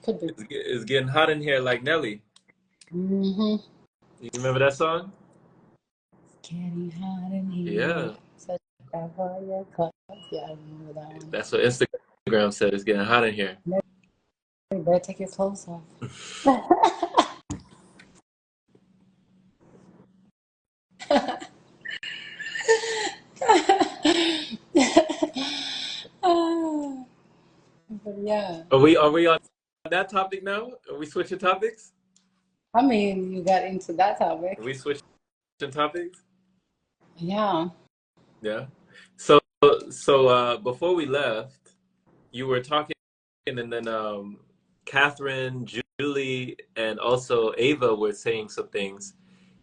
Could be. It's getting hot in here like Nelly. Mm-hmm. You remember that song? Getting hot in here. Yeah, Such a fire cut. Yeah, I remember that one. that's what Instagram said. It's getting hot in here. You better take your clothes off. Ah, but yeah, Are we on that topic now? Are we switching topics? I mean, you got into that Are topic. we switching topics? Yeah. Yeah. So before we left, you were talking, and then Catherine, Julie, and also Ava were saying some things.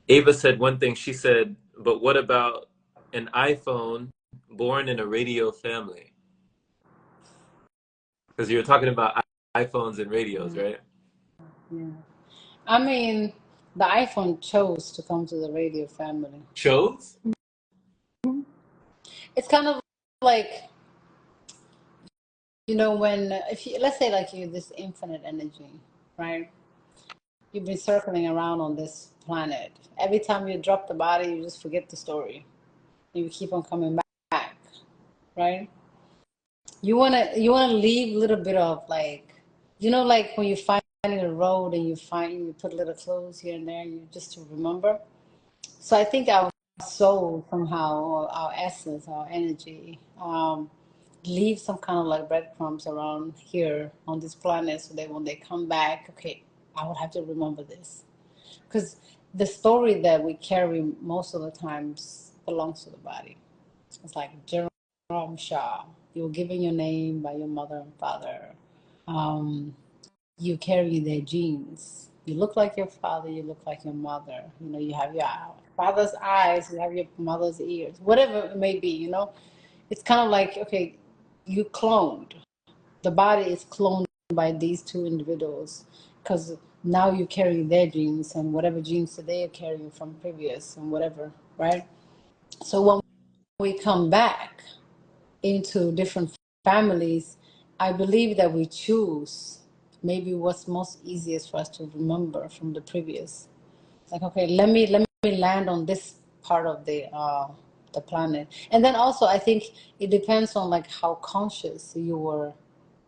Ava said one thing. She said, "But what about an iPhone born in a radio family?" Because you were talking about iPhones and radios, Yeah. right? Yeah. I mean, the iPhone chose to come to the radio family. Chose? It's kind of like, when, if you, let's say, like you, this infinite energy, right? You've been circling around on this planet. Every time you drop the body, you just forget the story. And you keep on coming back, right? You wanna leave a little bit of like, like when you find a road and you put little clues here and there, you just to remember. So I think our soul somehow, or our essence, our energy, leave some kind of like breadcrumbs around here on this planet, so that when they come back, okay, I would have to remember this, because the story that we carry most of the times belongs to the body. It's like Jerome Shaw. You were given your name by your mother and father. Um, you carry their genes. You look like your father, you look like your mother. You have your father's eyes, you have your mother's ears, whatever it may be, It's kind of like, okay, you cloned. The body is cloned by these two individuals, because now you carry their genes and whatever genes that they are carrying from previous and whatever, right? So when we come back into different families, I believe that we choose maybe what's most easiest for us to remember from the previous. Like, okay, let me land on this part of the planet. And then also, I think it depends on like how conscious you were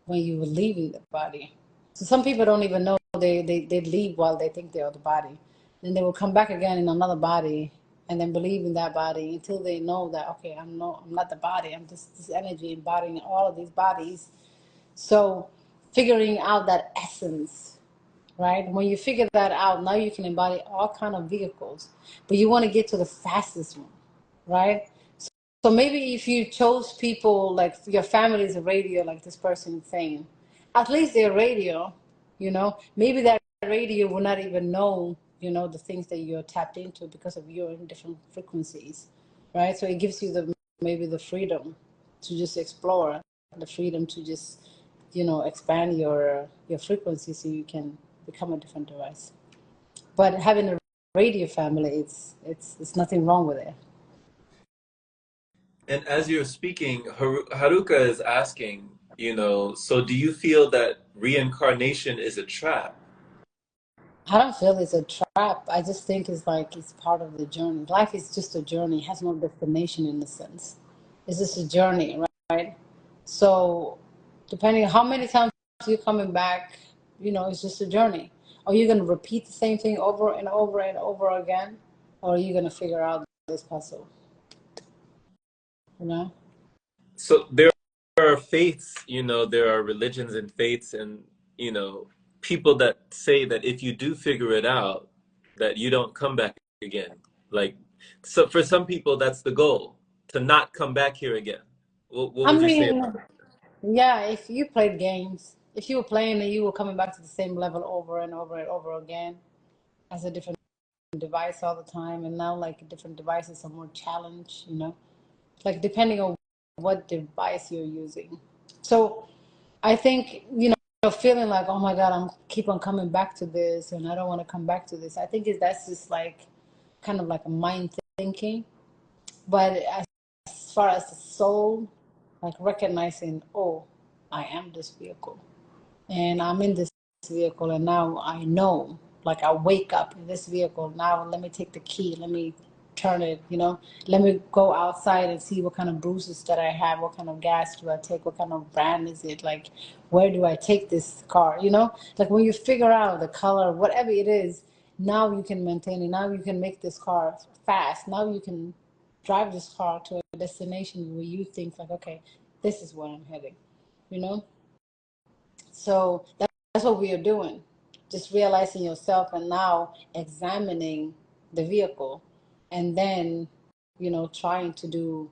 when you were leaving the body. So some people don't even know they leave while they think they're the body. Then they will come back again in another body and then believe in that body until they know that, okay, I'm not the body. I'm just this energy embodying all of these bodies. So figuring out that essence, right? When you figure that out, now you can embody all kind of vehicles, but you want to get to the fastest one, right? So maybe if you chose people like your family is a radio, like this person is saying, at least they're radio, maybe that radio will not even know, the things that you're tapped into because of your different frequencies, right? So it gives you maybe the freedom to just explore, the freedom to just, expand your frequency so you can become a different device. But having a radio family, it's nothing wrong with it. And as you're speaking, Haruka is asking, so do you feel that reincarnation is a trap? I don't feel it's a trap. I just think it's like it's part of the journey. Life is just a journey. It has no destination in a sense. It's just a journey, right? So depending on how many times you're coming back, it's just a journey. Are you going to repeat the same thing over and over and over again? Or are you going to figure out this puzzle, you know? So there are faiths, there are religions and faiths, and you know, people that say that if you do figure it out, that you don't come back again. Like, so for some people, that's the goal, to not come back here again. What I would you say mean, about that? yeah, if you played games, if you were playing and you were coming back to the same level over and over and over again as a different device all the time, and now like different devices are more challenged, like depending on what device you're using. So I think, feeling like, oh my God, I'm keep on coming back to this and I don't want to come back to this, I think that's just like kind of like a mind thinking. But as far as the soul, like recognizing, oh, I am this vehicle and I'm in this vehicle, and now I know, like I wake up in this vehicle. Now let me take the key. Let me turn it, let me go outside and see what kind of bruises that I have, what kind of gas do I take, what kind of brand is it, like where do I take this car, like when you figure out the color, whatever it is, now you can maintain it. Now you can make this car fast. Now you can drive this car to a destination where you think like, okay, this is where I'm heading, you know? So that's what we are doing. Just realizing yourself and now examining the vehicle, and then, trying to do,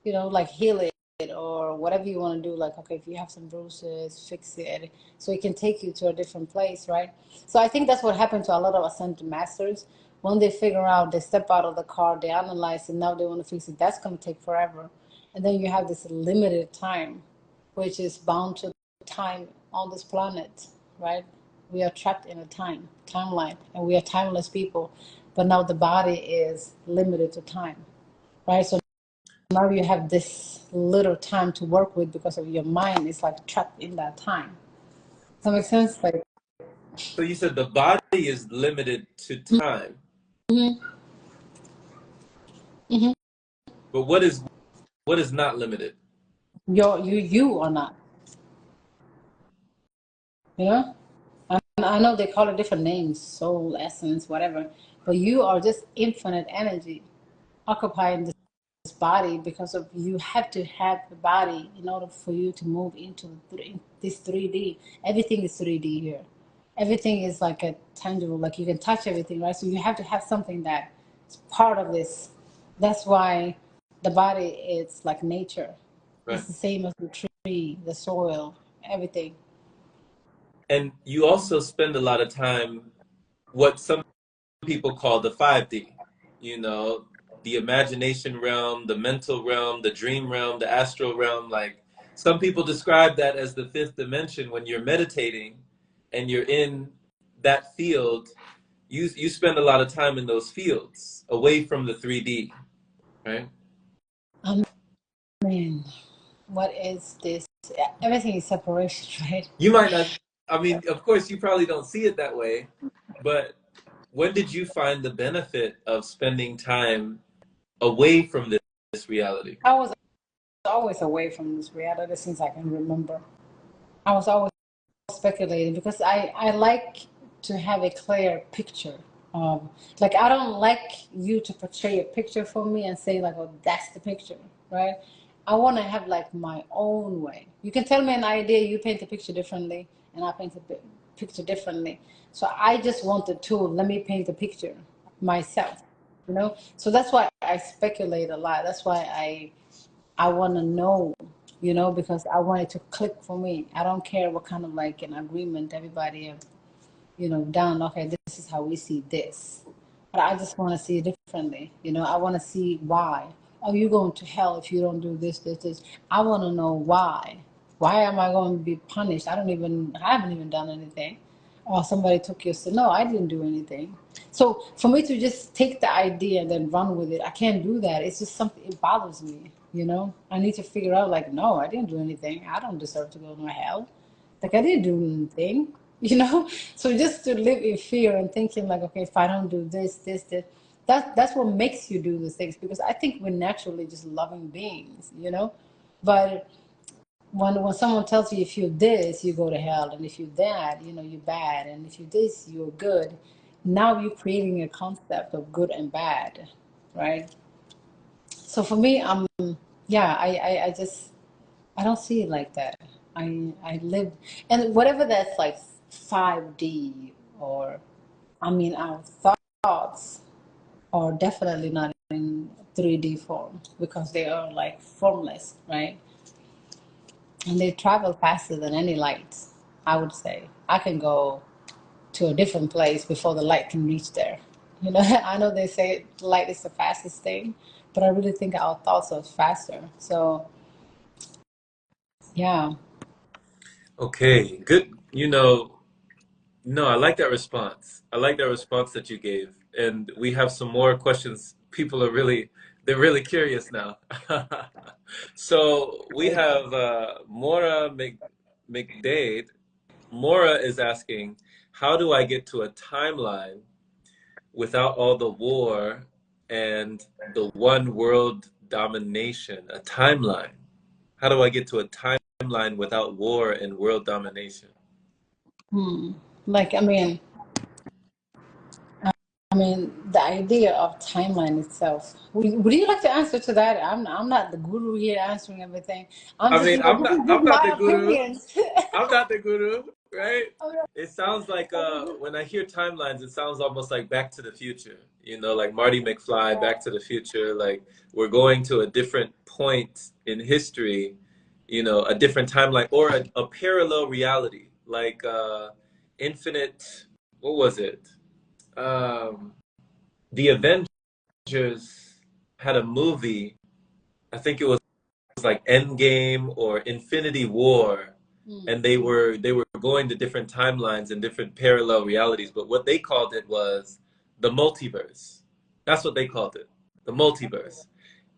like heal it or whatever you want to do. Like, okay, if you have some bruises, fix it so it can take you to a different place, right? So I think that's what happened to a lot of ascended masters. When they figure out, they step out of the car, they analyze it, now they want to fix it. That's going to take forever. And then you have this limited time, which is bound to time on this planet, right? We are trapped in a timeline, and we are timeless people. But now the body is limited to time, right? So now you have this little time to work with because of your mind is like trapped in that time. Does that make sense? Like, So you said the body is limited to time, mm-hmm, mm-hmm. but what is not limited? You are not, you know? I know they call it different names, soul, essence, whatever, but you are just infinite energy occupying this body, because of you have to have the body in order for you to move into this 3D. Everything is 3D here. Everything is like a tangible, like you can touch everything, right? So you have to have something that is part of this. That's why the body is like nature. Right. It's the same as the tree, the soil, everything. And you also spend a lot of time, what some people call the 5D, you know, the imagination realm, the mental realm, the dream realm, the astral realm. Like some people describe that as the fifth dimension. When you're meditating and you're in that field, you spend a lot of time in those fields away from the 3D, right? I mean, what is this? Everything is separation, right? You might not, I mean, of course, you probably don't see it that way, but when did you find the benefit of spending time away from this reality? I was always away from this reality since I can remember. I was always speculating because I like to have a clear picture. Like I don't like you to portray a picture for me and say like, oh, that's the picture, right? I want to have like my own way. You can tell me an idea, you paint the picture differently, and I paint the picture differently. So I just want the tool. Let me paint the picture myself, So that's why I speculate a lot. That's why I want to know, because I want it to click for me. I don't care what kind of like an agreement everybody have, done. Okay, this is how we see this. But I just want to see it differently. I want to see why. Oh, you're going to hell if you don't do this, this, this. I want to know why. Why am I going to be punished? I haven't even done anything. Or somebody took your sin. No, I didn't do anything. So for me to just take the idea and then run with it, I can't do that. It's just something, it bothers me, I need to figure out like, no, I didn't do anything. I don't deserve to go to hell. Like I didn't do anything, So just to live in fear and thinking like, okay, if I don't do this, this, this, that's what makes you do the things, because I think we're naturally just loving beings. But when someone tells you if you're this, you go to hell, and if you're that, you're bad, and if you're this, you're good. Now you're creating a concept of good and bad, right? So for me, yeah, I just I don't see it like that. I live, and whatever that's like 5D, or our thoughts are definitely not in 3D form, because they are like formless, right? And they travel faster than any light. I would say I can go to a different place before the light can reach there. I know they say light is the fastest thing, but I really think our thoughts are faster. So yeah. Okay, good. No, I like that response. I like that response that you gave. And we have some more questions. People are they're really curious now. So we have Mora McDade. Mora is asking, how do I get to a timeline without all the war and the one world domination? A timeline. How do I get to a timeline without war and world domination? Like, I mean, the idea of timeline itself. Would you like to answer to that? I'm not the guru here answering everything. I'm I just, mean, this is just I'm not the my guru. opinions. I'm not the guru, right? I'm It sounds like not- when I hear timelines, it sounds almost like Back to the Future. You know, like Marty McFly, Back to the Future. Like we're going to a different point in history, you know, a different timeline or a parallel reality, like Infinite. What was it? Um, the Avengers had a movie. I think it was like Endgame or Infinity War, and they were going to different timelines and different parallel realities. But what they called it was the multiverse. That's what they called it, the multiverse.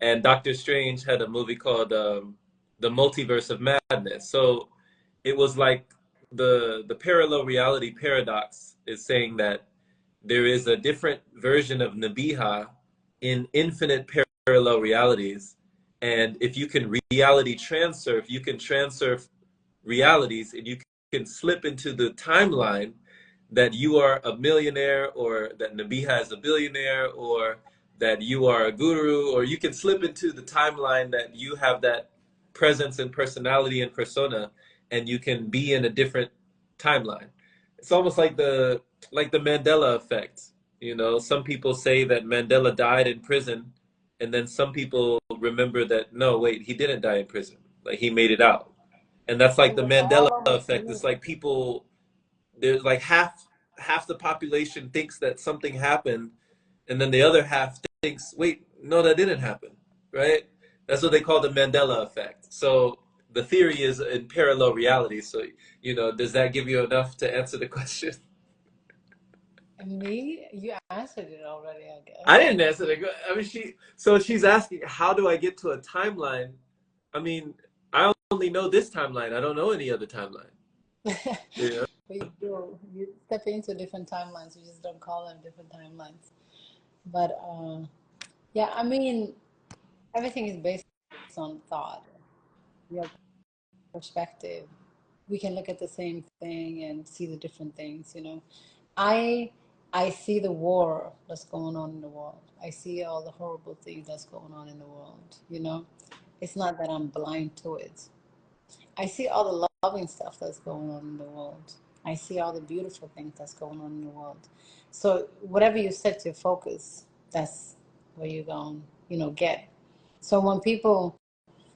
And Doctor Strange had a movie called the Multiverse of Madness. So it was like the parallel reality paradox is saying that there is a different version of Nabiha in infinite parallel realities. And if you can reality transfer, if you can transfer realities and you can slip into the timeline that you are a millionaire or that Nabiha is a billionaire or that you are a guru, or you can slip into the timeline that you have that presence and personality and persona and you can be in a different timeline. It's almost like the Mandela effect. You know, some people say that Mandela died in prison, and then some people remember that no, wait, he didn't die in prison. Like he made it out. And that's like the Mandela all of us effect. It's like people there's like half the population thinks that something happened, and then the other half thinks, wait, no, that didn't happen, right? That's what they call the Mandela effect. So the theory is in parallel reality. So, you know, does that give you enough to answer the question? me, you answered it already, I I guess. didn't answer the question. I mean, she's asking, how do I get to a timeline? I mean, I only know this timeline. I don't know any other timeline. Yeah. But you step into different timelines. You just don't call them different timelines. But yeah, everything is based on thought, your perspective. We can look at the same thing and see the different things, you know. I I see the war that's going on in the world. I see all the horrible things that's going on in the world, you know. It's not that I'm blind to it. I see all the loving stuff that's going on in the world. I see all the beautiful things that's going on in the world. So whatever you set your focus, that's where you're going, you know, get. So when people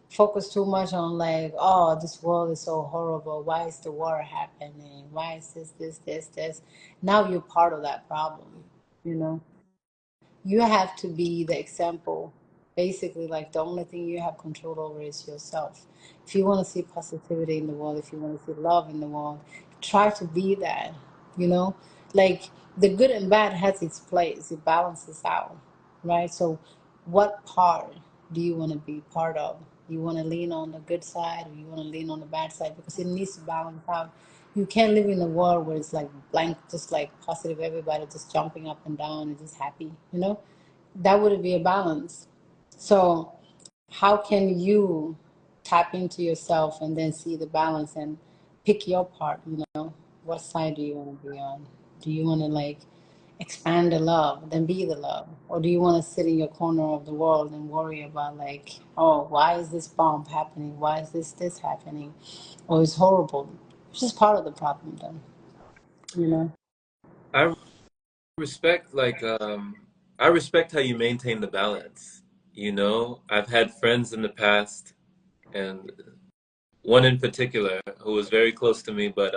focus too much on like, oh, this world is so horrible. Why is the war happening? Why is this? Now you're part of that problem, you know. You have to be the example. Basically, like the only thing you have control over is yourself. If you want to see positivity in the world, if you want to see love in the world, try to be that, you know? Like the good and bad has its place, it balances out, right? So, what part do you want to be part of? You want to lean on the good side or you want to lean on the bad side because it needs to balance out. You can't live in a world where it's like blank, just like positive, everybody just jumping up and down and just happy, you know? That wouldn't be a balance. So, how can you tap into yourself and then see the balance and pick your part, you know? What side do you want to be on? Do you want to like expand the love, then be the love? Or do you want to sit in your corner of the world and worry about like, oh, why is this bomb happening? Why is this happening? Oh, it's horrible. It's just part of the problem then, you know? I respect I respect how you maintain the balance. You know, I've had friends in the past and one in particular who was very close to me, but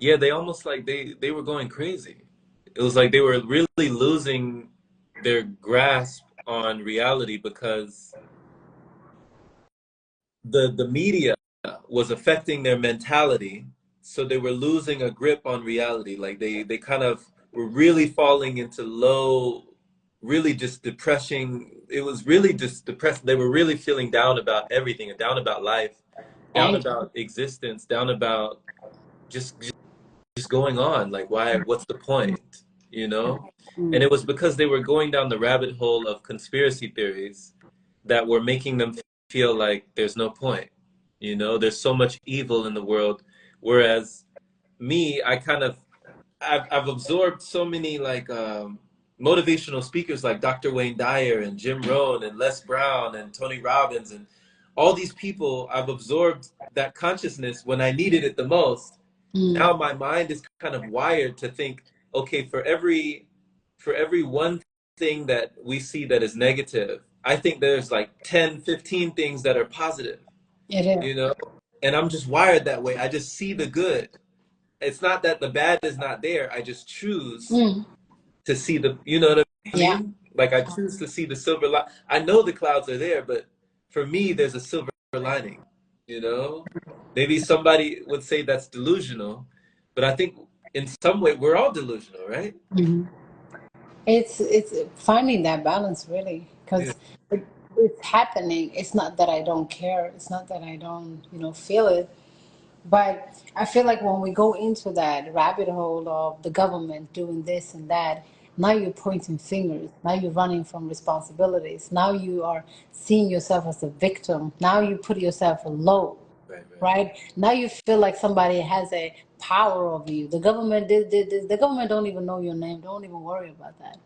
yeah, they almost like they were going crazy. It was like they were really losing their grasp on reality because the media was affecting their mentality, so they were losing a grip on reality. Like they kind of were really falling into low, really just depressing. It was really just depressed. They were really feeling down about everything and down about life. down Anger. about existence, down about just just going on. Like, why? What's the point? You know? And Mm. it was because they were going down the rabbit hole of conspiracy theories that were making them feel like there's no point. You know, there's so much evil in the world. Whereas me, I've absorbed so many like motivational speakers like Dr. Wayne Dyer and Jim Rohn and Les Brown and Tony Robbins and all these people. I've absorbed that consciousness when I needed it the most. Mm. Now my mind is kind of wired to think, okay, for every one thing that we see that is negative, I think there's like 10, 15 things that are positive, It is. you know? And I'm just wired that way. I just see the good. It's not that the bad is not there. I just choose Mm. to see the, you know what I Yeah. mean? Like I choose to see the silver line. I know the clouds are there, but for me, there's a silver lining, you know? Maybe somebody would say that's delusional, but I think in some way we're all delusional, right? Mhm. It's finding that balance really, Yeah, because it's happening. It's not that I don't care. It's not that I don't, feel it. But I feel like when we go into that rabbit hole of the government doing this and that, now you're pointing fingers. Now you're running from responsibilities. Now you are seeing yourself as a victim. Now you put yourself low, right, right. right? Now you feel like somebody has a power over you. The government did this. The government don't even know your name. Don't even worry about that.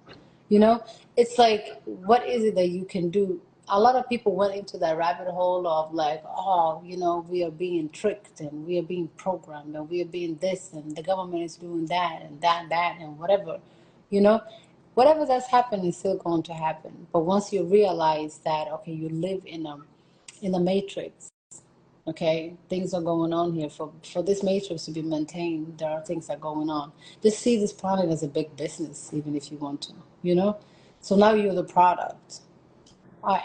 You know, it's like, what is it that you can do? A lot of people went into that rabbit hole of like, oh, we are being tricked and we are being programmed and we are being this and the government is doing that and that and whatever, you know, whatever that's happening is still going to happen. But once you realize that, okay, you live in a matrix. Okay, things are going on here. For this matrix to be maintained, there are things that are going on. Just see this planet as a big business, even if you want to, so now you're the product.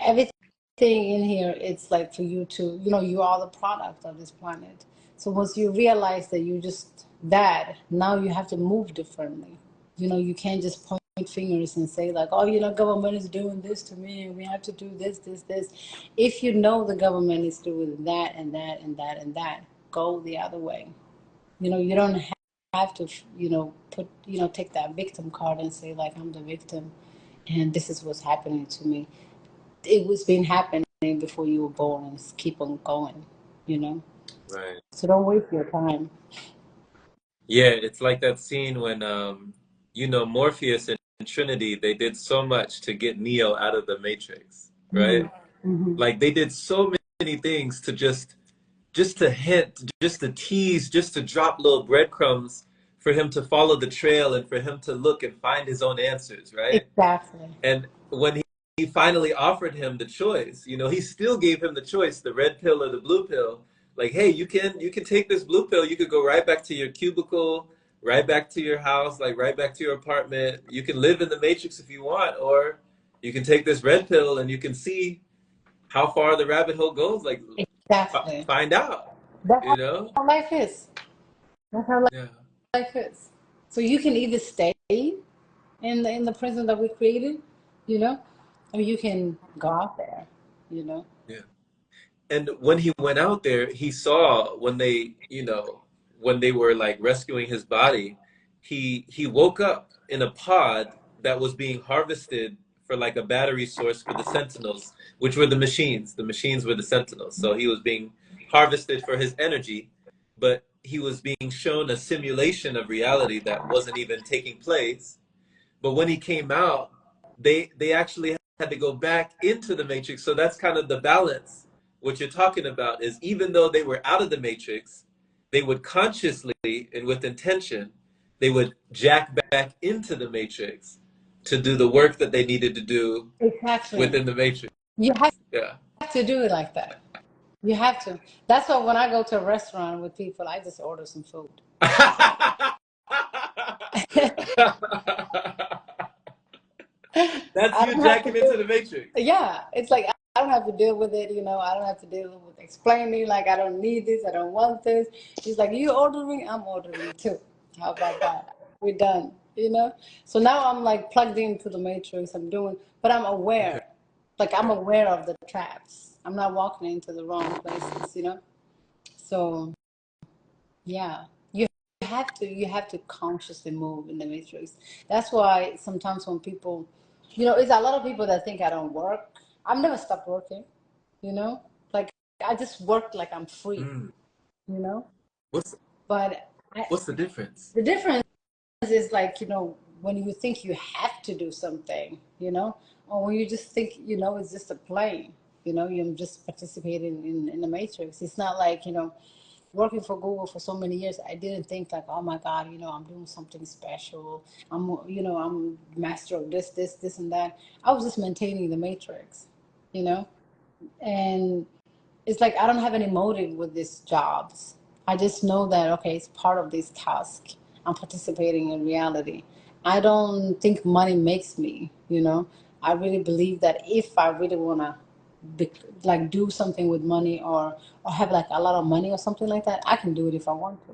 Everything in here, it's like for you to, you are the product of this planet. So once you realize that you just that, now you have to move differently. You can't just point fingers and say like, oh, government is doing this to me and we have to do this. If you know the government is doing that and that and that and that, go the other way. You don't have to, take that victim card and say like, I'm the victim and this is what's happening to me. It was been happening before you were born and keep on going, you know? Right. So don't waste your time. Yeah, it's like that scene when Morpheus and Trinity, they did so much to get Neo out of the Matrix, Mm-hmm. right? Mm-hmm. Like they did so many things to just to hint, just to tease, just to drop little breadcrumbs for him to follow the trail and for him to look and find his own answers, right? Exactly. And when he finally offered him the choice, he still gave him the choice, the red pill or the blue pill. Like, hey, you can take this blue pill, you could go right back to your cubicle, right back to your house, like right back to your apartment. You can live in the matrix if you want, or you can take this red pill and you can see how far the rabbit hole goes. Like, Exactly. find out, That's you know? how life is. That's how Yeah. life is. So you can either stay in the prison that we created, you know, or you can go out there, you know. Yeah. And when he went out there, he saw when they were like rescuing his body, he woke up in a pod that was being harvested for like a battery source for the Sentinels, which were the machines. The machines were the Sentinels. So he was being harvested for his energy, but he was being shown a simulation of reality that wasn't even taking place. But when he came out, they actually had to go back into the matrix. So that's kind of the balance. What you're talking about is even though they were out of the matrix, they would consciously and with intention, they would jack back into the matrix to do the work that they needed to do Exactly. within the matrix. You have Yeah. to do it like that. You have to. That's why when I go to a restaurant with people, I just order some food. That's I you don't have to jacking into do. the matrix. Yeah, it's like I don't have to deal with it. I don't have to deal with explaining like I don't need this, I don't want this. He's like, you ordering, I'm ordering too. How about that? We're done. So now I'm like plugged into the matrix. I'm doing, but I'm Okay. aware. Like I'm Okay. aware of the traps. I'm not walking into the wrong places. So yeah, you have to consciously move in the matrix. That's why sometimes when people, it's a lot of people that think I don't work. I've never stopped working, you know, like I just work like I'm free, Mm. you know. What's But what's the difference? the difference is like, when you think you have to do something, or when you just think, it's just a play, you're just participating in the matrix. It's not like, working for Google for so many years, I didn't think like, oh my God, I'm doing something special. I'm master of this, and that. I was just maintaining the matrix, you know, and it's like I don't have any motive with these jobs. I just know that okay, it's part of this task. I'm participating in reality. I don't think money makes me. I really believe that if I really wanna like do something with money or have like a lot of money or something like that, I can do it if I want to.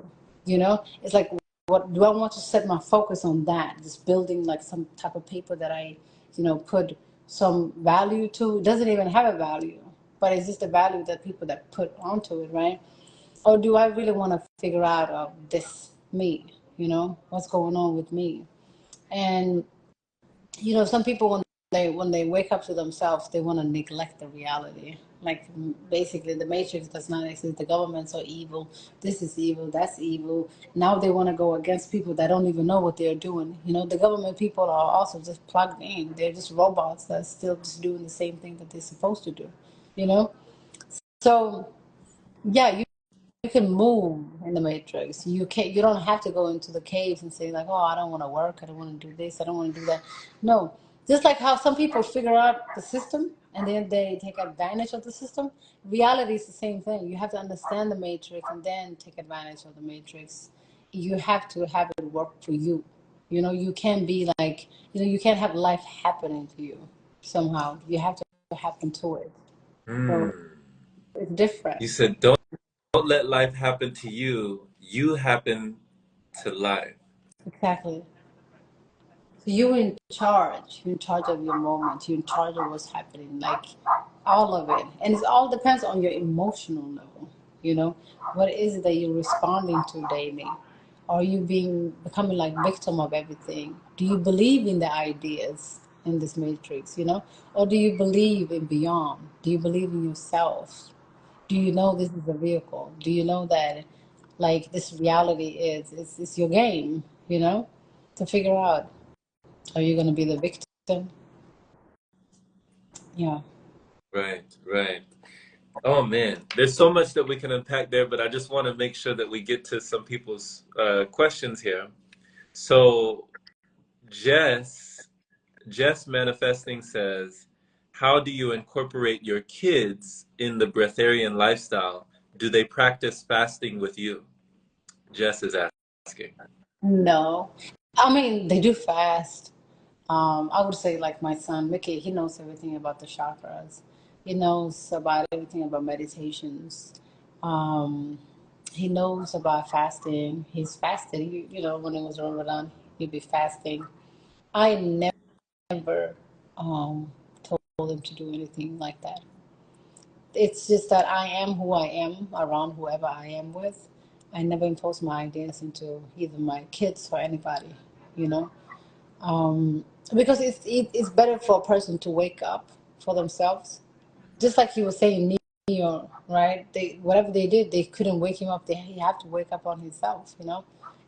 It's like what do I want to set my focus on that? Just building like some type of paper that I, put some value to. It doesn't even have a value, but it's just a value that people that put onto it, right? Or do I really want to figure out this me, what's going on with me? And some people when they wake up to themselves, they want to neglect the reality. Like basically, the matrix does not exist. The governments are evil. This is evil. That's evil. Now they want to go against people that don't even know what they're doing. The government people are also just plugged in. They're just robots that's still just doing the same thing that they're supposed to do. You know. So yeah, you can move in the matrix. You don't have to go into the caves and say like, oh, I don't want to work, I don't want to do this, I don't want to do that. No. Just like how some people figure out the system and then they take advantage of the system, reality is the same thing. You have to understand the matrix and then take advantage of the matrix. You have to have it work for you. You can't be like, you can't have life happening to you somehow. You have to happen to it. So Mm. it's different. You said don't let life happen to you. You happen to life. Exactly. So you're in charge. You're in charge of your moment. You're in charge of what's happening, like all of it. And it all depends on your emotional level. What is it that you're responding to daily? Are you becoming like victim of everything? Do you believe in the ideas in this matrix? Or do you believe in beyond? Do you believe in yourself? Do you know this is a vehicle? Do you know that like this reality is your game? To figure out. Are you going to be the victim? Yeah. Right, right. Oh man, there's so much that we can unpack there, but I just want to make sure that we get to some people's questions here. So Jess, Jess Manifesting says, how do you incorporate your kids in the breatharian lifestyle? Do they practice fasting with you? Jess is asking. No. I mean, they do fast. I would say like my son, Mickey, he knows everything about the chakras. He knows about everything about meditations. Um, he knows about fasting. He's fasted. When it was Ramadan, he'd be fasting. I never told him to do anything like that. It's just that I am who I am around whoever I am with. I never impose my ideas into either my kids or anybody, you know, um, because it's better for a person to wake up for themselves. Just like he was saying, Neo, right? Whatever they did, they couldn't wake him up. He have to wake up on himself,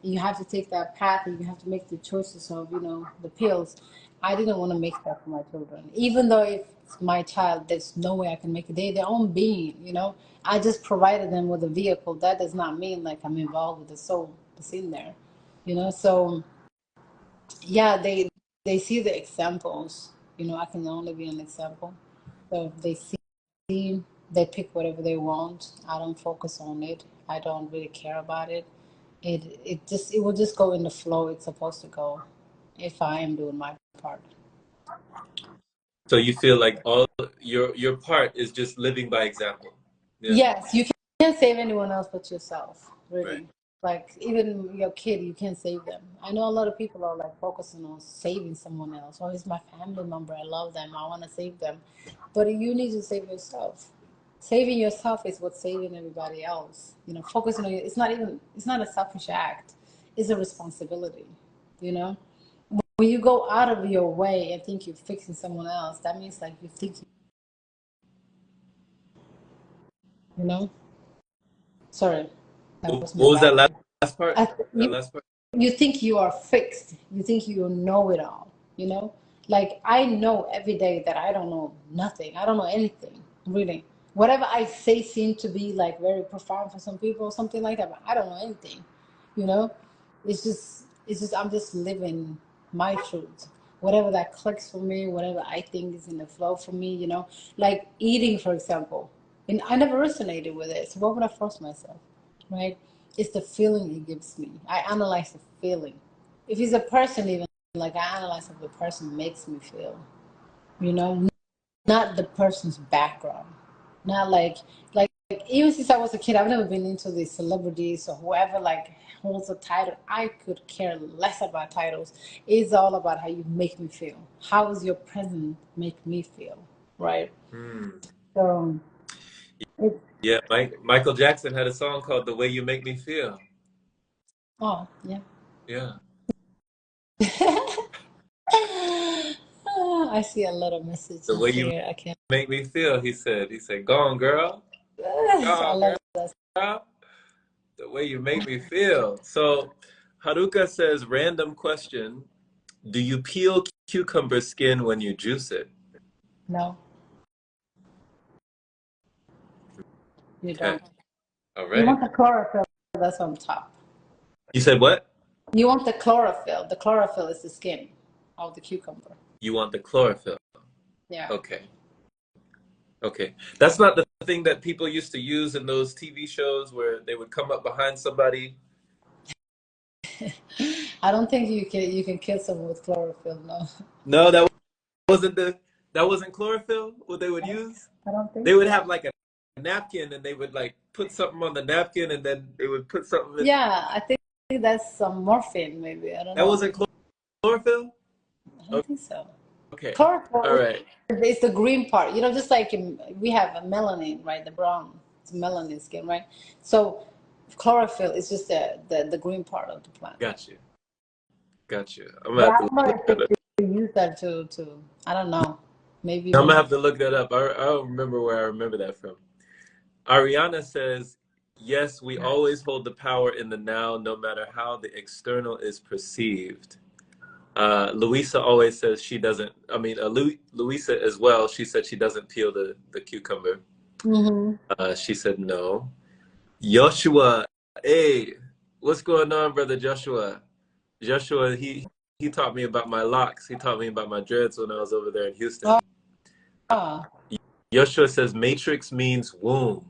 You have to take that path, and you have to make the choices of, the pills. I didn't want to make that for my children, even though if it's my child, there's no way I can make it. They're their own being. I just provided them with a vehicle. That does not mean like I'm involved with the soul that's in there. So yeah, they see the examples. I can only be an example. So they see, they pick whatever they want. I don't focus on it. I don't really care about it. It will just go in the flow it's supposed to go, if I am doing my part. So you feel like all your part is just living by example. Yeah. Yes, you can't save anyone else but yourself, Right. really. Like even your kid, you can't save them. I know a lot of people are like focusing on saving someone else. Oh, it's my family member. I love them. I want to save them, but you need to save yourself. Saving yourself is what's saving everybody else. You know, focusing on it's not a selfish act. It's a responsibility. You know, when you go out of your way and think you're fixing someone else, that means like you think, you know. Sorry, that What was my was that background. last part? I, That you, last part? you think you are fixed. You think you know it all. You know, like I know every day that I don't know nothing. I don't know anything really. Whatever I say seems to be like very profound for some people, something like that. But I don't know anything. You know, it's just I'm just living my truth. Whatever that clicks for me, whatever I think is in the flow for me. You know, like eating, for example. And I never resonated with it. So why would I force myself? Right? It's the feeling it gives me. I analyze the feeling. If it's a person, even like I analyze how the person makes me feel, you know, not the person's background. Not like even since I was a kid, I've never been into the celebrities or whoever like holds a title. I could care less about titles. It's all about how you make me feel. How does your presence make me feel? Right? Hmm. So it's Yeah, Michael Jackson had a song called "The Way You Make Me Feel." oh yeah. Yeah. I see a lot of The messages way you here. I can't. make me feel, he said. He said, "Go on, girl. Go I on, love that. girl. The way you make me feel." So, Haruka says, random question. Do you peel cucumber skin when you juice it? No, you Okay. don't. All You right. want the chlorophyll that's on top. You said what? You want the chlorophyll. The chlorophyll is the skin of the cucumber. You want the chlorophyll. Yeah. Okay. Okay. That's not the thing that people used to use in those TV shows where they would come up behind somebody. I don't think you can kill someone with chlorophyll. No, No, wasn't the that wasn't chlorophyll, what they would use. I don't think They would so. have like a napkin and they would like put something on the napkin and then they would put something in. Yeah, I think that's some morphine. Maybe I don't That know. wasn't chlorophyll? I don't think so. Okay. All Chlorophyll right. is the green part. You know, just like we have a melanin, right? The brown, it's melanin skin, right? So chlorophyll is just the green part of the plant. Got you. Got you. I'm gonna But have I to don't know look if that up. they use that to I don't know. Maybe I'm when gonna have to look that up. I don't remember where I remember that from. Ariana says, yes, we always hold the power in the now, no matter how the external is perceived. Luisa always says she doesn't. I mean, Luisa as well. She said she doesn't peel the cucumber. hmm She said no. Joshua, hey, what's going on, brother Joshua? Joshua, he taught me about my locks. He taught me about my dreads when I was over there in Houston. Oh, Joshua says matrix means womb.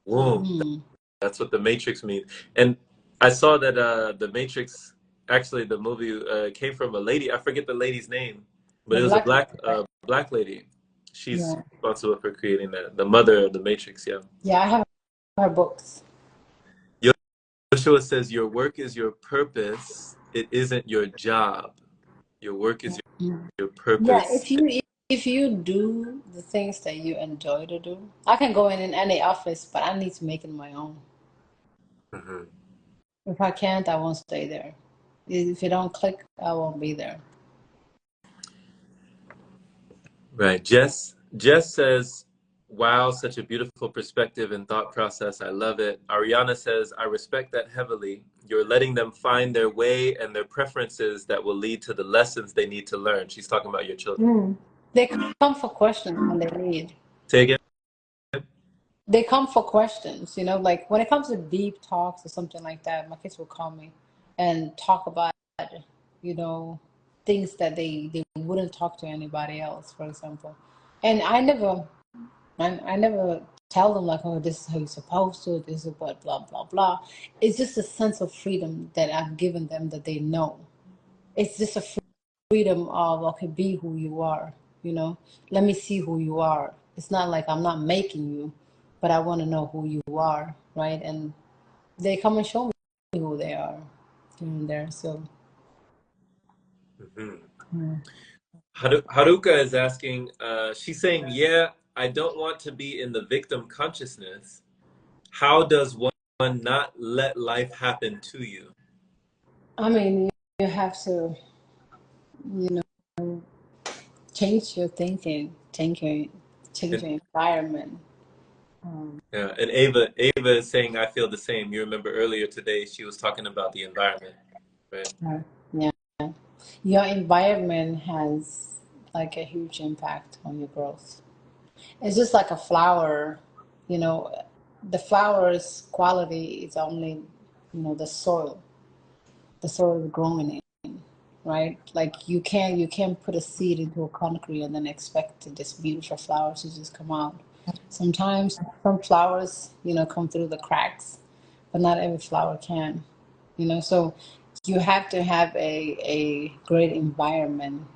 Womb. mm. That's what the Matrix means. And I saw that the Matrix, actually, the movie came from a lady. I forget the lady's name, but The it was a black, right? black lady. She's Yeah, responsible for creating that. The mother of the Matrix. Yeah. yeah. I have her books. Joshua says your work is your purpose. It isn't your job. Your work is Mm. your Yeah, purpose. if you do the things that you enjoy to do, I can go in any office, but I need to make it my own. Mhm. If I can't, I won't stay there. If you don't click, I won't be there. Right. Jess says, wow, such a beautiful perspective and thought process. I love it. Ariana says, I respect that heavily. You're letting them find their way and their preferences that will lead to the lessons they need to learn. She's talking about your children. Mm. They come for questions when they need. Say again? They come for questions, like when it comes to deep talks or something like that, my kids will call me and talk about, you know, things that they wouldn't talk to anybody else, for example. And I never tell them like, oh, this is how you're supposed to, this is what, blah, blah, blah. It's just a sense of freedom that I've given them that they know. It's just a freedom of, okay, be who you are, let me see who you are. It's not like I'm not making you, but I want to know who you are, right? And they come and show me who they are here and there. So Mhm. yeah. Haruka is asking, she's saying, yeah, I don't want to be in the victim consciousness. How does one not let life happen to you? I mean, you have to, you know, change your thinking, change And your environment. Um, yeah, and Ava is saying I feel the same. You remember earlier today she was talking about the environment, right? yeah, your environment has like a huge impact on your growth. It's just like a flower, you know, the flower's quality is only, the soil is growing in, right? Like you can't put a seed into a concrete and then expect this beautiful flower to just come out. Sometimes some flowers, come through the cracks, but not every flower can, so you have to have a great environment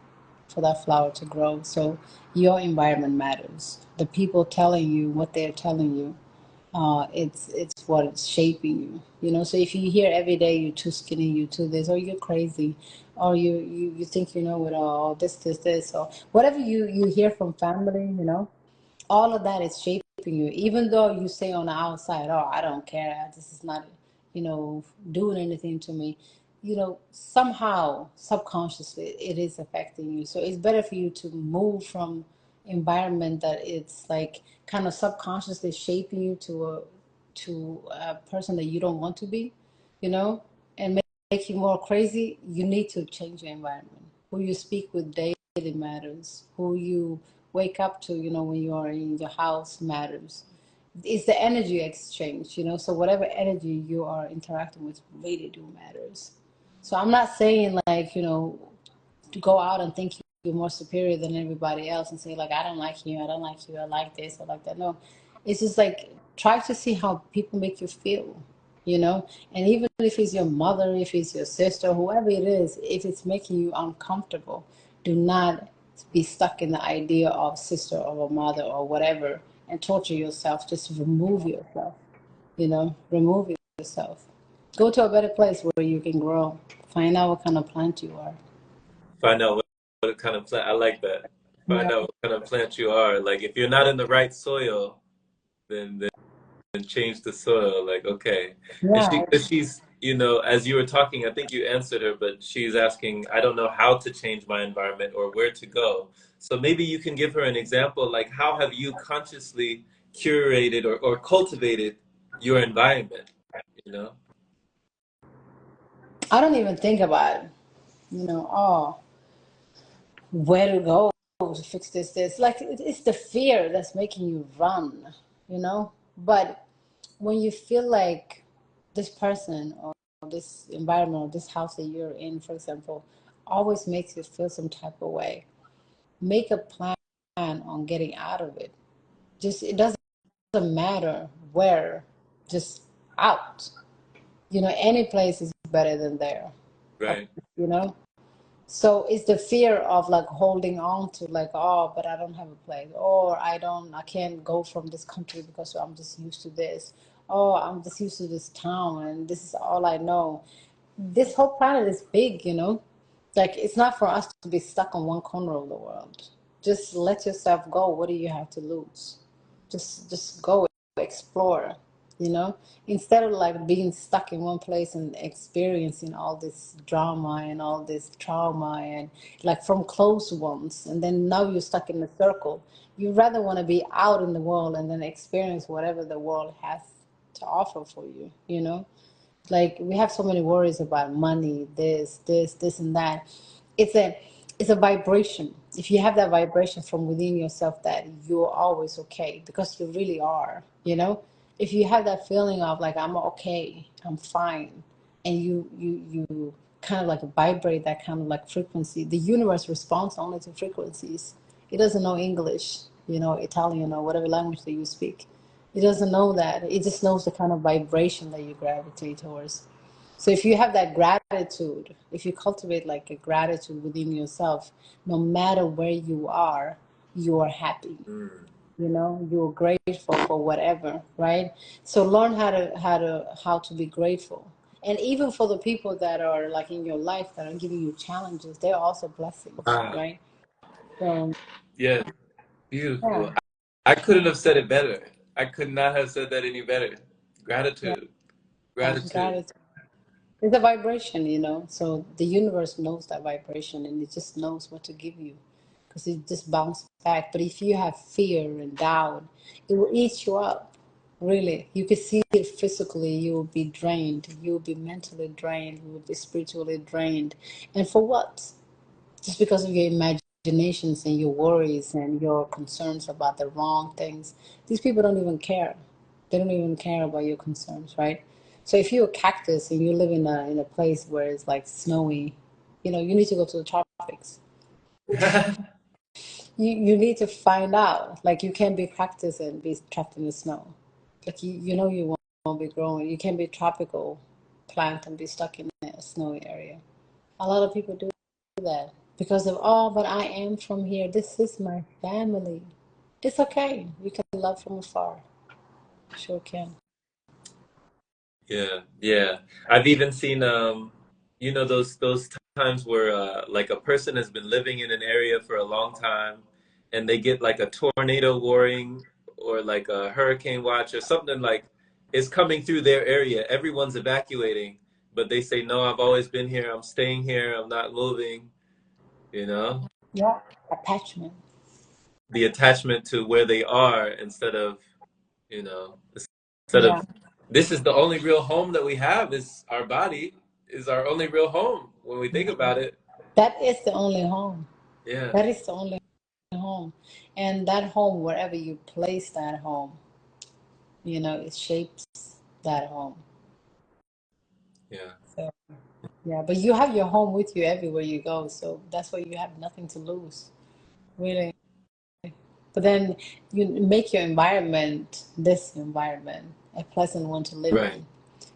for that flower to grow. So your environment matters. The people telling you what they're telling you, it's what is shaping you. So if you hear every day you're too skinny, you're too this, or you're crazy, or you think you know it all, or this, or whatever you hear from family, all of that is shaping you. Even though you say on the outside, "Oh, I don't care. This is not, doing anything to me." Somehow subconsciously it is affecting you. So it's better for you to move from environment that it's like kind of subconsciously shaping you to a person that you don't want to be, and make you more crazy. You need to change your environment. Who you speak with daily matters. Who you wake up to, when you are in your house matters. It's the energy exchange, so whatever energy you are interacting with really do matters. So I'm not saying like, to go out and think you're more superior than everybody else and say like, I don't like you, I don't like you, I like this, I like that. No, it's just like try to see how people make you feel, and even if it's your mother, if it's your sister, whoever it is, if it's making you uncomfortable, do not be stuck in the idea of sister or a mother or whatever and torture yourself. Just remove yourself, remove yourself. Go to a better place where you can grow. Find out what kind of plant you are. Find out what kind of plant. I like that. Find out Right. what kind of plant you are. Like if you're not in the right soil, then change the soil. Like okay, and Yeah. cause she's as you were talking, I think you answered her, but she's asking, I don't know how to change my environment or where to go. So maybe you can give her an example. Like how have you consciously curated or cultivated your environment? You know. I don't even think about, oh, where to go to fix this. Like it's the fear that's making you run, But when you feel like this person or this environment or this house that you're in, for example, always makes you feel some type of way, make a plan on getting out of it. Just it doesn't matter where, just out. Any place is better than there. Right. You know. So it's the fear of like holding on to like, oh, but I don't have a place, or I can't go from this country because I'm just used to this. Oh, I'm just used to this town and this is all I know. This whole planet is big, Like it's not for us to be stuck on one corner of the world. Just let yourself go. What do you have to lose? Just go explore, you know, instead of like being stuck in one place and experiencing all this drama and all this trauma and like from close ones, and then now you're stuck in a circle. You rather want to be out in the world and then experience whatever the world has to offer for you, like we have so many worries about money, this and that. It's a vibration. If you have that vibration from within yourself that you're always okay because you really are, if you have that feeling of like I'm okay, I'm fine, and you kind of like vibrate that kind of like frequency, the universe responds only to frequencies. It doesn't know English, Italian or whatever language that you speak. It doesn't know that. It just knows the kind of vibration that you gravitate towards. So if you have that gratitude, if you cultivate like a gratitude within yourself, no matter where you are happy. Mm. You're grateful for whatever, right? So learn how to be grateful. And even for the people that are like in your life that are giving you challenges, they're also blessings, Wow. right? So Yeah. yeah. Beautiful. I couldn't have said it better. I could not have said that any better. Yeah, Gratitude. Gratitude. gratitude. It's a vibration, you know. So the universe knows that vibration, and it just knows what to give you, because it just bounces back. But if you have fear and doubt, it will eat you up. Really, you can see it physically. You will be drained. You will be mentally drained. You will be spiritually drained. And for what? Just because of your imaginations and your worries and your concerns about the wrong things. These people don't even care. They don't even care about your concerns, right? So if you're a cactus and you live in a place where it's like snowy, you know, you need to go to the tropics. You need to find out. Like, you can't be cactus and be trapped in the snow. Like, you know, you won't be growing. You can't be tropical plant and be stuck in a snowy area. A lot of people do that because of, oh, but I am from here. This is my family. It's okay. You can love from afar. Sure can. Yeah, yeah. I've even seen you know, those times where like a person has been living in an area for a long time and they get like a tornado warning or like a hurricane watch or something like is coming through their area. Everyone's evacuating, but they say, "No, I've always been here. I'm staying here. I'm not moving." You know, Yeah. Attachment. the attachment to where they are instead of, you know, instead Yeah. of this is the only real home that we have is our body is our only real home when we think about it. That is the only home. Yeah, That is the only home. And that home, wherever you place that home, you know, it shapes that home. yeah, So, yeah. But you have your home with you everywhere you go. So that's why you have nothing to lose, really. But then you make your environment, this environment, a pleasant one to live right. in.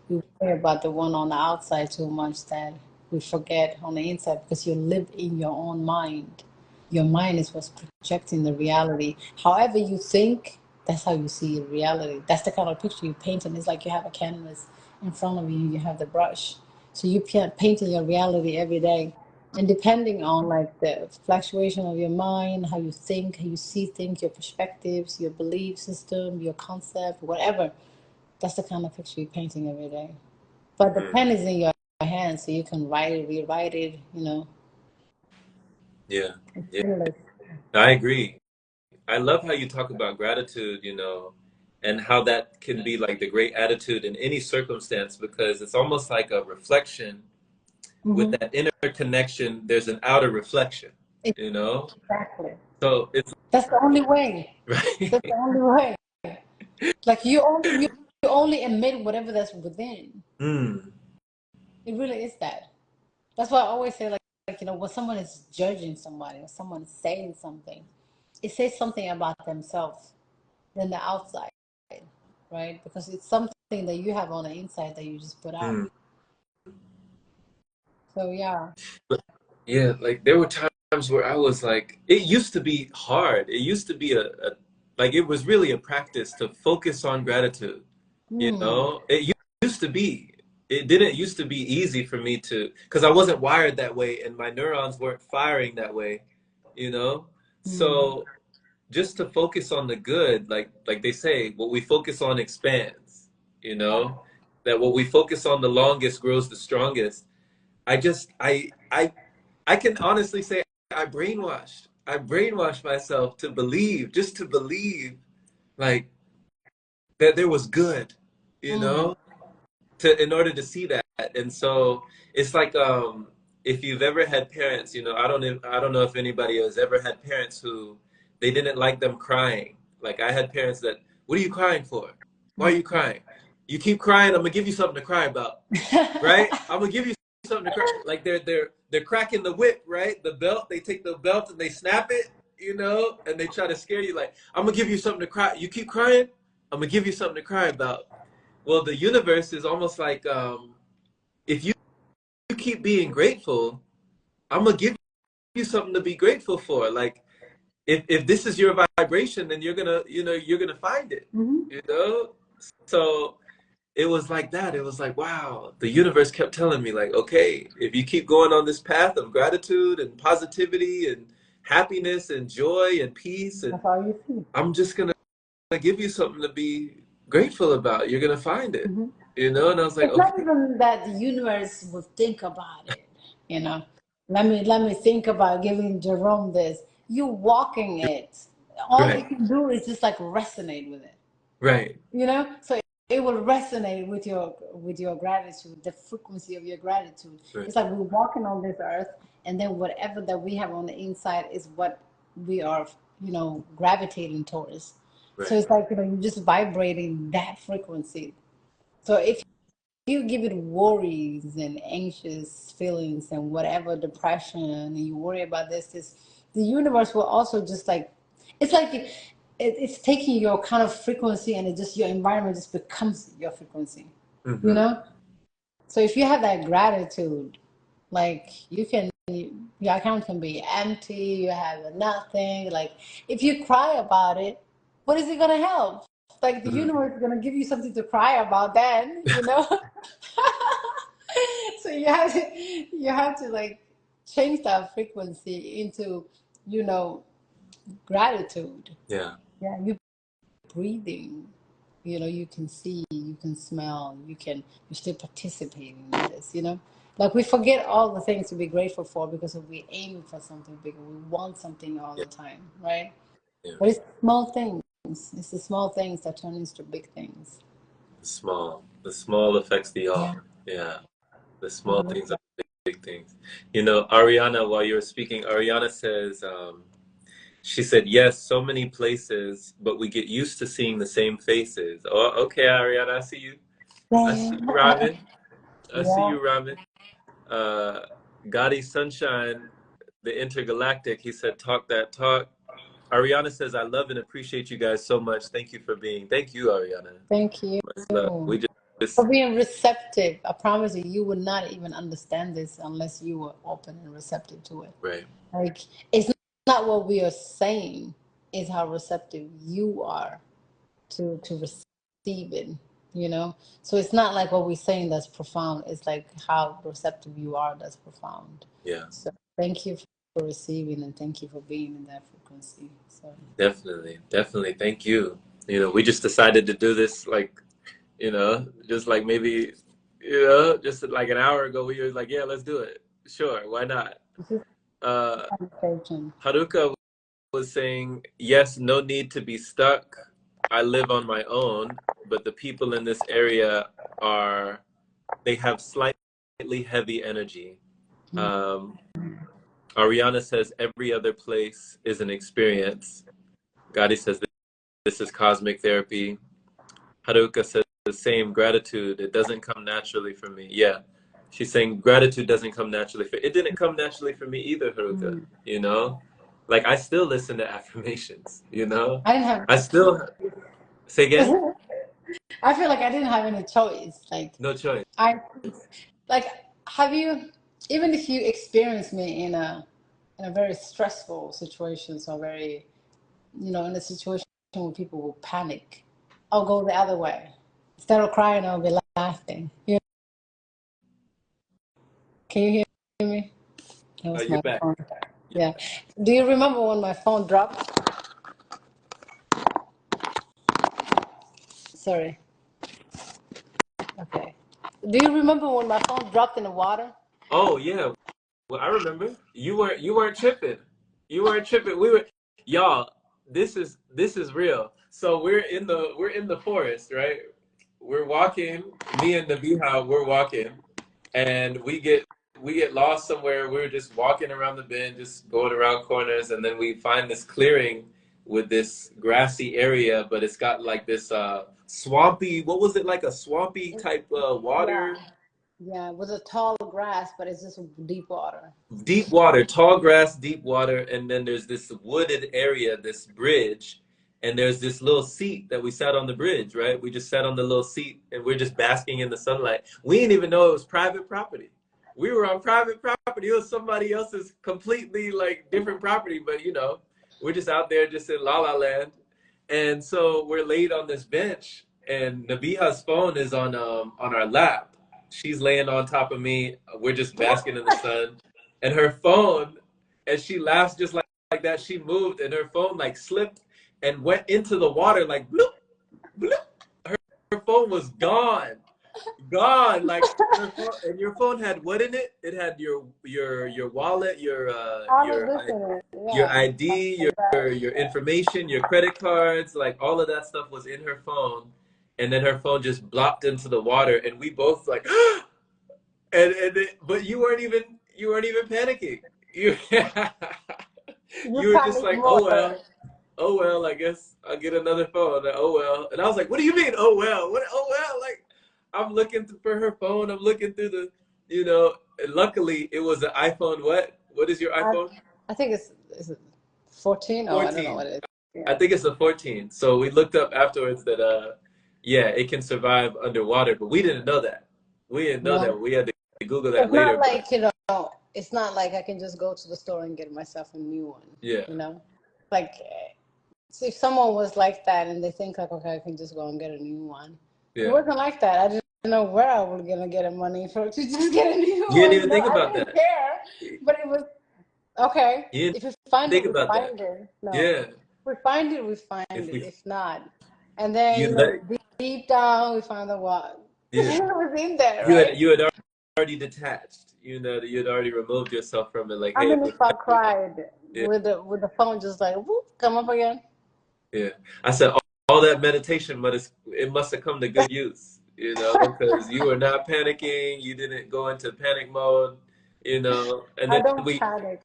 We worry about the one on the outside too much that we forget on the inside, because you live in your own mind. Your mind is what's projecting the reality. However you think, that's how you see reality. That's the kind of picture you paint, and it's like you have a canvas in front of you, you have the brush. So you painting your reality every day. And depending on like the fluctuation of your mind, how you think, how you see things, your perspectives, your belief system, your concept, whatever, that's the kind of picture you're painting every day. But the pen Mm, is in your hand, so you can write it, rewrite it, you know. yeah, It's yeah. endless. I agree. I love how you talk about gratitude, you know, and how that can be like the great attitude in any circumstance because it's almost like a reflection. With Mm-hmm. that inner connection, there's an outer reflection, you know? Exactly. So it's That's the only way. That's the right. only way. Like, you only emit whatever that's within. Mm, It really is that. That's why I always say, like, you know, when someone is judging somebody or someone is saying something, it says something about themselves than the outside, right? Because it's something that you have on the inside that you just put out. mm. So yeah. Yeah, like there were times where I was like, it used to be hard. It used to be like it was really a practice to focus on gratitude. You Mm. know, used to be. It didn't used to be easy for me to, because I wasn't wired that way and my neurons weren't firing that way, you know? Mm. So just to focus on the good, like they say, what we focus on expands, you Yeah. know? That what we focus on the longest grows the strongest. I just I can honestly say I brainwashed. I brainwashed myself to believe, just to believe like that there was good, you Mm. know, to in order to see that. And so it's like if you've ever had parents, you know, I don't know if anybody has ever had parents who they didn't like them crying. Like I had parents that, what are you crying for? Why are you crying? You keep crying, I'm gonna give you something to cry about, right? I'm gonna give you something to cry. Like they're cracking the whip, right? The belt. They take the belt and they snap it, you know, and they try to scare you. Like I'm gonna give you something to cry. You keep crying, I'm gonna give you something to cry about. Well, the universe is almost like if you keep being grateful, I'm gonna give you something to be grateful for. Like if this is your vibration, then you're gonna you're gonna find it. Mhm. You know, so it was like that. It was like, wow, the universe kept telling me, like, okay, if you keep going on this path of gratitude and positivity and happiness and joy and peace, and That's all you see. I'm just gonna give you something to be grateful about. You're gonna find it, Mm-hmm. you know. And I was like, It's not okay, even that the universe will think about it, you know. Let me think about giving Jerome this. You walking it. All you right, can do is just like resonate with it. right, You know? So it will resonate with your gratitude, the frequency of your gratitude. right, It's like we're walking on this earth, and then whatever that we have on the inside is what we are, gravitating towards. So right. it's like, you're just vibrating that frequency. So if you give it worries and anxious feelings and whatever depression, and you worry about this, the universe will also just like, it's like it's taking your kind of frequency, and it just, your environment just becomes your frequency, you Mm-hmm. know. So if you have that gratitude, like, your account can be empty, you have nothing. Like, if you cry about it, what is it gonna help? Like, the Mm-hmm. universe is gonna give you something to cry about then, you know? So you have to like change that frequency into, you know, gratitude. Yeah, Yeah, you breathing. You can see, you can smell, you're still participating in this, Like, we forget all the things to be grateful for because we're aiming for something bigger. We want something all yeah, the time, right? yeah. But it's small things. It's the small things that turn into big things. The small affects the Yeah. all. Yeah, the I small love things are that. the big things. You know, Ariana, while you were speaking, Ariana says, she said, yes, so many places, but we get used to seeing the same faces. Oh, okay, Ariana, I see you. I see you, Yeah. Robin. I see Yeah. you, Robin. Uh, Gotti Sunshine, the intergalactic, he said, talk that talk. Ariana says, I love and appreciate you guys so much. Thank you for being. Thank you, Ariana. Thank you Much love. We just for being receptive. I promise you, you would not even understand this unless you were open and receptive to it. right. Like, it's not what we are saying, it's how receptive you are to receive it, So it's not like what we're saying that's profound. It's like how receptive you are that's profound. Yeah, So thank you for receiving, and thank you for being in that frequency. So definitely. Definitely. Thank you. You know, we just decided to do this like, just like maybe, just like an hour ago, we were like, yeah, let's do it. Sure, why not? this is Uh, conversation. Haruka was saying, yes, no need to be stuck. I live on my own, but the people in this area they have slightly heavy energy. Um, Ariana says, every other place is an experience. Gotti says, this is cosmic therapy. Haruka says the same, gratitude. It doesn't come naturally for me. Yeah. She's saying gratitude doesn't come naturally for it didn't come naturally for me either, Haruka. Mm. You know? Like I still listen to affirmations, I didn't have I still say again? I feel like I didn't have any choice. Like, No choice. I like, have you, even if you experience me in a very stressful situation, so very, in a situation where people will panic, I'll go the other way. Instead of crying, I'll be laughing. Can you hear me? That Oh, was you're my back. phone. Yeah. Do you remember when my phone dropped? Sorry. Okay. Do you remember when my phone dropped in the water? Oh yeah. Well, I remember. You weren't tripping. You weren't tripping. We were y'all, this is real. So we're in the forest, right? We're walking, me and Nabiha, we're walking, and we get lost somewhere. We're just walking around the bend, just going around corners, and then we find this clearing with this grassy area, but it's got like this swampy, what was it, like a swampy type Yeah. water. Yeah, with a tall grass, but it's just deep water. Deep water, tall grass, deep water, and then there's this wooded area, this bridge, and there's this little seat that we sat on the bridge, right? We just sat on the little seat and we're just basking in the sunlight. We didn't even know it was private property. We were on private property. It was somebody else's completely like different property, but we're just out there just in La La Land. And so we're laid on this bench, and Nabiha's phone is on our lap. She's laying on top of me. We're just basking in the sun, and her phone, as she laughs just like that, she moved, and her phone like slipped, and went into the water like bloop, bloop. Her phone was gone. Gone. Like her phone, and your phone had what in it? It had your wallet, All of this in it, your yeah. ID, your information, your credit cards, like all of that stuff was in her phone. And then her phone just blopped into the water, and we both like, but you weren't even panicking. You You you were just panic like, more. oh well, I guess I'll get another phone. Oh well, and I was like, what do you mean, oh well? What? Oh well, like I'm looking for her phone. I'm looking through the, And luckily it was an iPhone. What is your I, iPhone? I think is it 14? Oh, I don't know 14. what it is. I Yeah. think it's a 14. So we looked up afterwards that yeah, it can survive underwater, but we didn't know that. We didn't know No. that. We had to Google that It's not later, but like, it's not like I can just go to the store and get myself a new one, yeah, you know? Like, so if someone was like that and they think like, okay, I can just go and get a new one. It yeah. wasn't like that. I didn't know where I was gonna get the money for to just get a new You didn't one, even think I about didn't that. care. But it was okay. You didn't If we find it, think we about that. find it. No. Yeah. If we find it, we find If it. we If not. And then, you let deep down we found out what yeah. it was in there, You right? had you had already detached. You had already removed yourself from it. Like, I hey, mean, if if I we cried yeah, with the phone just like whoop, come up again. yeah. I said all that meditation, but it must have come to good use. Because you were not panicking. You didn't go into panic mode. And I then don't we panic.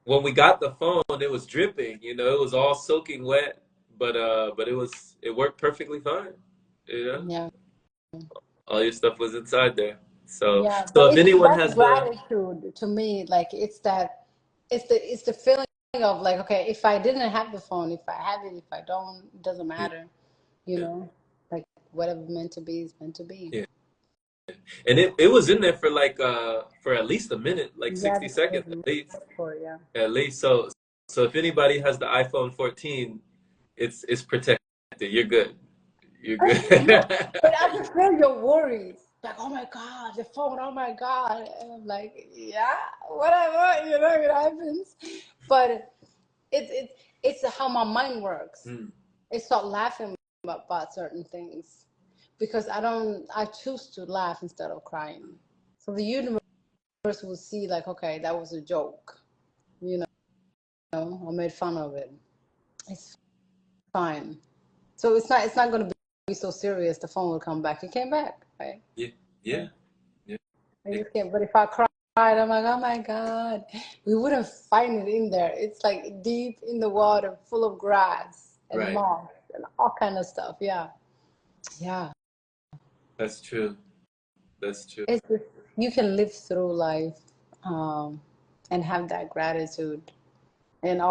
when we got the phone, it was dripping. It was all soaking wet, but it worked perfectly fine. Yeah. All your stuff was inside there. So Yeah, so but if it's anyone that's has the gratitude to me. Like it's the feeling of like, okay, if I didn't have the phone, if I have it, if I don't, it doesn't yeah, matter. You yeah, know, like whatever meant to be is meant to be. yeah. And it was in there for like for at least a minute, like Yeah, 60 it seconds was at meant least. for, yeah. At least so if anybody has the iPhone 14, it's protected. You're good. You're good. But I can feel your worries. Like, oh my God, the phone, oh my God. And I'm like, yeah, whatever, it happens. But it's how my mind works. Hmm. It start laughing about certain things because I choose to laugh instead of crying. So the universe will see like, okay, that was a joke, you I made fun of it. It's fine. So it's not going to be so serious. The phone will come back. It came back, right? Yeah, Yeah. yeah, yeah. I just can't. But if I cried, I'm like, oh my God, we wouldn't find it in there. It's like deep in the water, full of grass and Right. moss and all kind of stuff. Yeah, yeah. That's true. That's true. It's just, you can live through life, and have that gratitude, and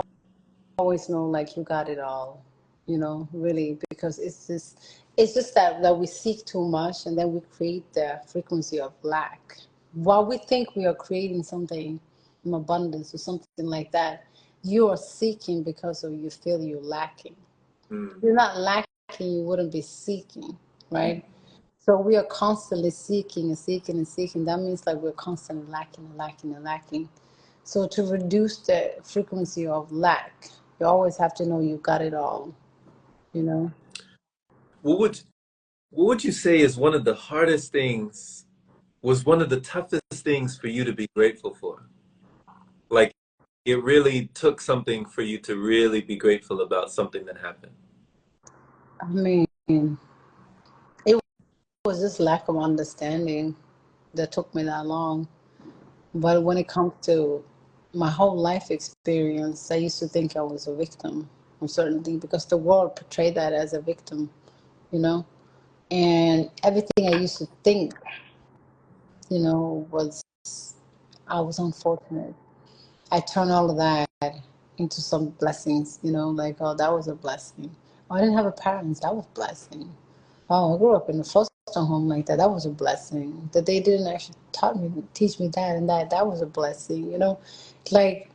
always know like you got it all. Really, because it's just that we seek too much, and then we create the frequency of lack. While we think we are creating something in abundance or something like that, you are seeking because of you feel you're lacking. If Hmm. you're not lacking, you wouldn't be seeking, right? So we are constantly seeking and seeking and seeking. That means like we're constantly lacking and lacking and lacking. So to reduce the frequency of lack, you always have to know you got it all, you know? What would what would you say is one of the hardest things, was one of the toughest things for you to be grateful for? Like it really took something for you to really be grateful about something that happened. I mean, it was just lack of understanding that took me that long. But when it comes to my whole life experience, I used to think I was a victim of certain things because the world portrayed that as a victim, you know? And everything I used to think, was I was unfortunate. I turned all of that into some blessings, like, oh, that was a blessing. Oh, I didn't have a parents, that was a blessing. Oh, I grew up in a foster home like that. That was a blessing. That they didn't actually teach me that and that was a blessing. Like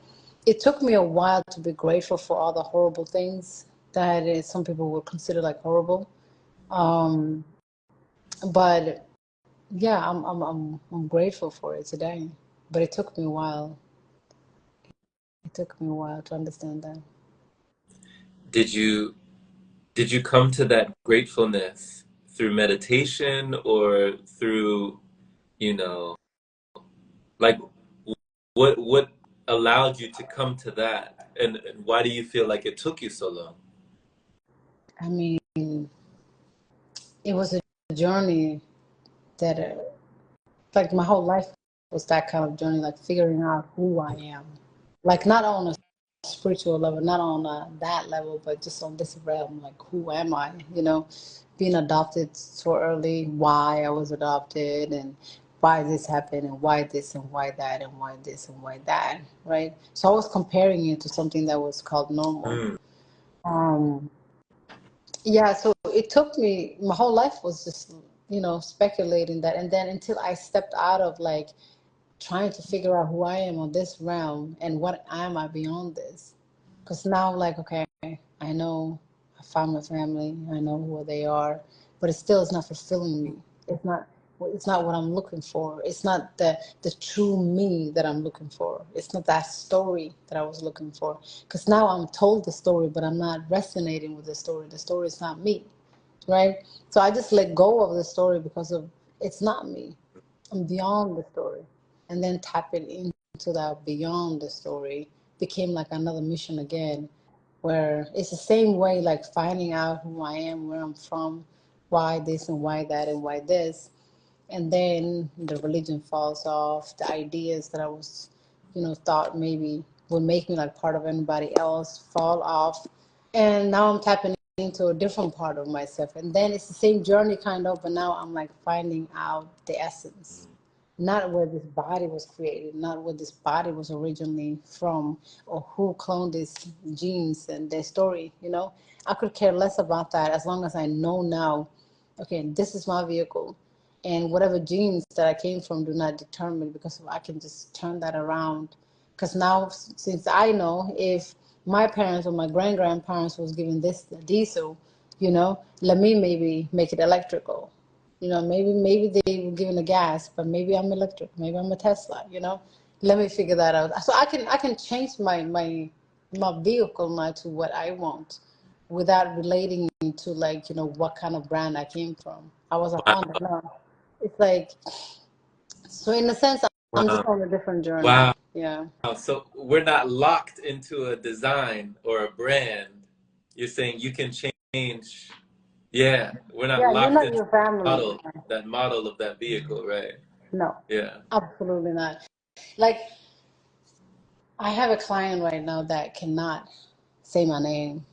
it took me a while to be grateful for all the horrible things that some people would consider like horrible. Um, but yeah, I'm grateful for it today. But it took me a while. It took me a while to understand that. Did you? did you come to that gratefulness through meditation or through, you know, like what allowed you to come to that? And why do you feel like it took you so long? I mean, it was a journey that, like, my whole life was that kind of journey, like figuring out who I am. Like, not on a spiritual level, not on that level, but just on this realm, like, who am I? You know, being adopted so early, why I was adopted, and why this happened, and why this, and why that, and why this, and why that, right? So I was comparing it to something that was called normal. Mm. Um, yeah, so it took me, my whole life was just, speculating that. And then until I stepped out of like trying to figure out who I am on this realm and what am I beyond this. Because now, like, okay, I know I found my family, I know who they are, but it still is not fulfilling me. It's not. It's not what I'm looking for. It's not the true me that I'm looking for. It's not that story that I was looking for. Because now I'm told the story, but I'm not resonating with the story. The story is not me, right? So I just let go of the story because of it's not me. I'm beyond the story. And then tapping into that beyond the story became like another mission again, where it's the same way, like finding out who I am, where I'm from, why this and why that and why this. And then the religion falls off, the ideas that I was, thought maybe would make me like part of anybody else fall off. And now I'm tapping into a different part of myself. And then it's the same journey kind of, but now I'm like finding out the essence, not where this body was created, not where this body was originally from, or who cloned these genes and their story. I could care less about that as long as I know now, okay, this is my vehicle. And whatever genes that I came from do not determine, because I can just turn that around. Because now, since I know, if my parents or my grandparents was given this diesel, let me maybe make it electrical. Maybe they were given a gas, but maybe I'm electric. Maybe I'm a Tesla. Let me figure that out. So I can change my vehicle now to what I want, without relating to, like, what kind of brand I came from. I was a Wow. Honda. No, it's like, so in a sense, I'm just Wow. on a different journey. Wow. Yeah. So we're not locked into a design or a brand. You're saying you can change. Yeah, we're not Yeah, you're locked not into your family. that model of that vehicle, right? No, Yeah. absolutely not. Like, I have a client right now that cannot say my name,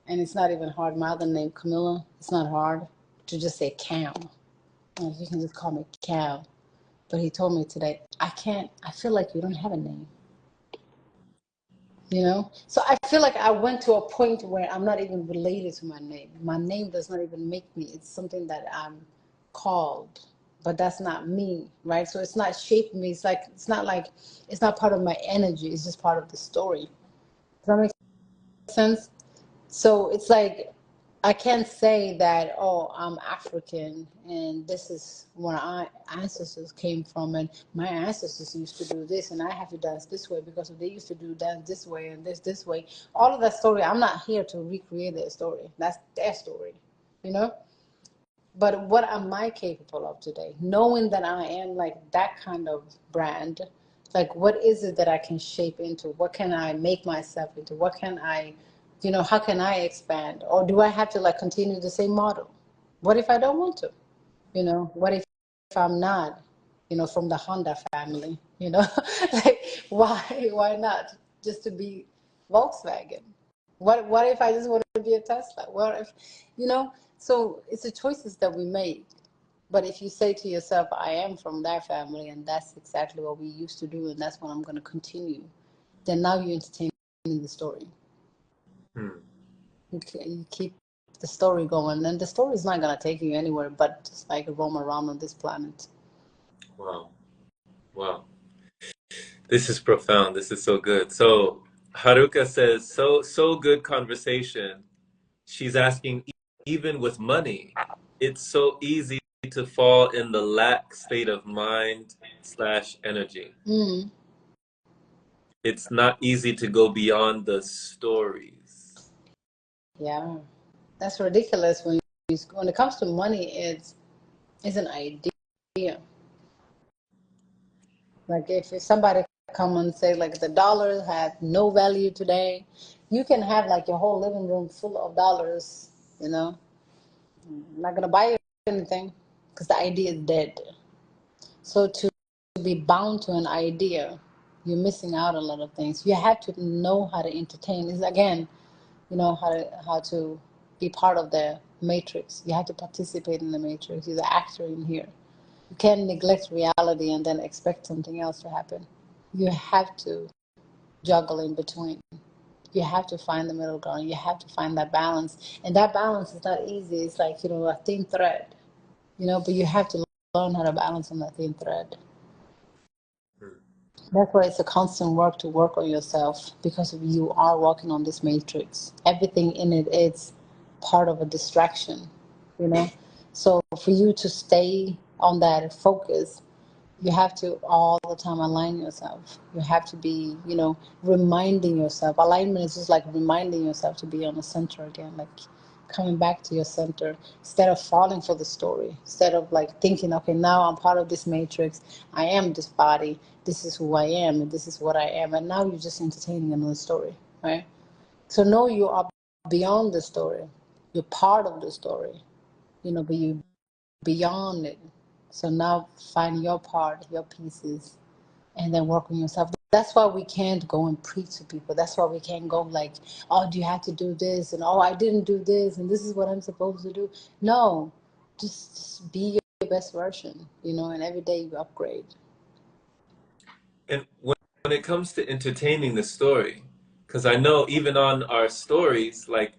and it's not even hard. My other name, Camilla, it's not hard to just say Cam. Like, you can just call me Cam. But he told me today, I can't, I feel like you don't have a name. So I feel like I went to a point where I'm not even related to my name does not even make me. It's something that I'm called, but that's not me, right? So it's not shaping me. It's not part of my energy. It's just part of the story. Does that make sense? So it's like, I can't say that, oh, I'm African and this is where our ancestors came from, and my ancestors used to do this, and I have to dance this way because they used to do dance this way and this way. All of that story, I'm not here to recreate their story. That's their story, you know? But what am I capable of today? Knowing that I am like that kind of brand, like, what is it that I can shape into? What can I make myself into? What can how can I expand? Or do I have to like continue the same model? What if I don't want to? What if I'm not, from the Honda family, like, why not just to be Volkswagen? What if I just want to be a Tesla? What if, so it's the choices that we make. But if you say to yourself, I am from that family and that's exactly what we used to do and that's what I'm going to continue, then now you're entertaining the story. Hmm. You keep the story going, and the story is not going to take you anywhere but just like roam around on this planet. Wow. Wow. This is profound. This is so good. So Haruka says, so good conversation. She's asking, even with money, it's so easy to fall in the lack state of mind slash energy. Mm, It's not easy to go beyond the stories. yeah. That's ridiculous. When it comes to money, it's an idea. Like if somebody come and say like the dollars have no value today, you can have like your whole living room full of dollars. You know, I'm not gonna buy you anything because the idea is dead. So to be bound to an idea, you're missing out on a lot of things. You have to know how to entertain. Is again, you know how to be part of the matrix. You have to participate in the matrix. You're the actor in here. You can't neglect reality and then expect something else to happen. You have to juggle in between. You have to find the middle ground. You have to find that balance. And that balance is not easy. It's like, a thin thread, but you have to learn how to balance on that thin thread. That's why it's a constant work to work on yourself because you are walking on this matrix. Everything in it is part of a distraction, you know. So for you to stay on that focus, you have to all the time align yourself. You have to be, reminding yourself. Alignment is just like reminding yourself to be on the center again, like coming back to your center instead of falling for the story, instead of like thinking, okay, now I'm part of this matrix. I am this body. This is who I am, and this is what I am. And now you're just entertaining another story, right? So no, you are beyond the story. You're part of the story, but you beyond it. So now find your part, your pieces, and then work on yourself. That's why we can't go and preach to people. That's why we can't go like, oh, do you have to do this? And oh, I didn't do this, and this is what I'm supposed to do. No, just be your best version, and every day you upgrade. And when it comes to entertaining the story, because I know even on our stories, like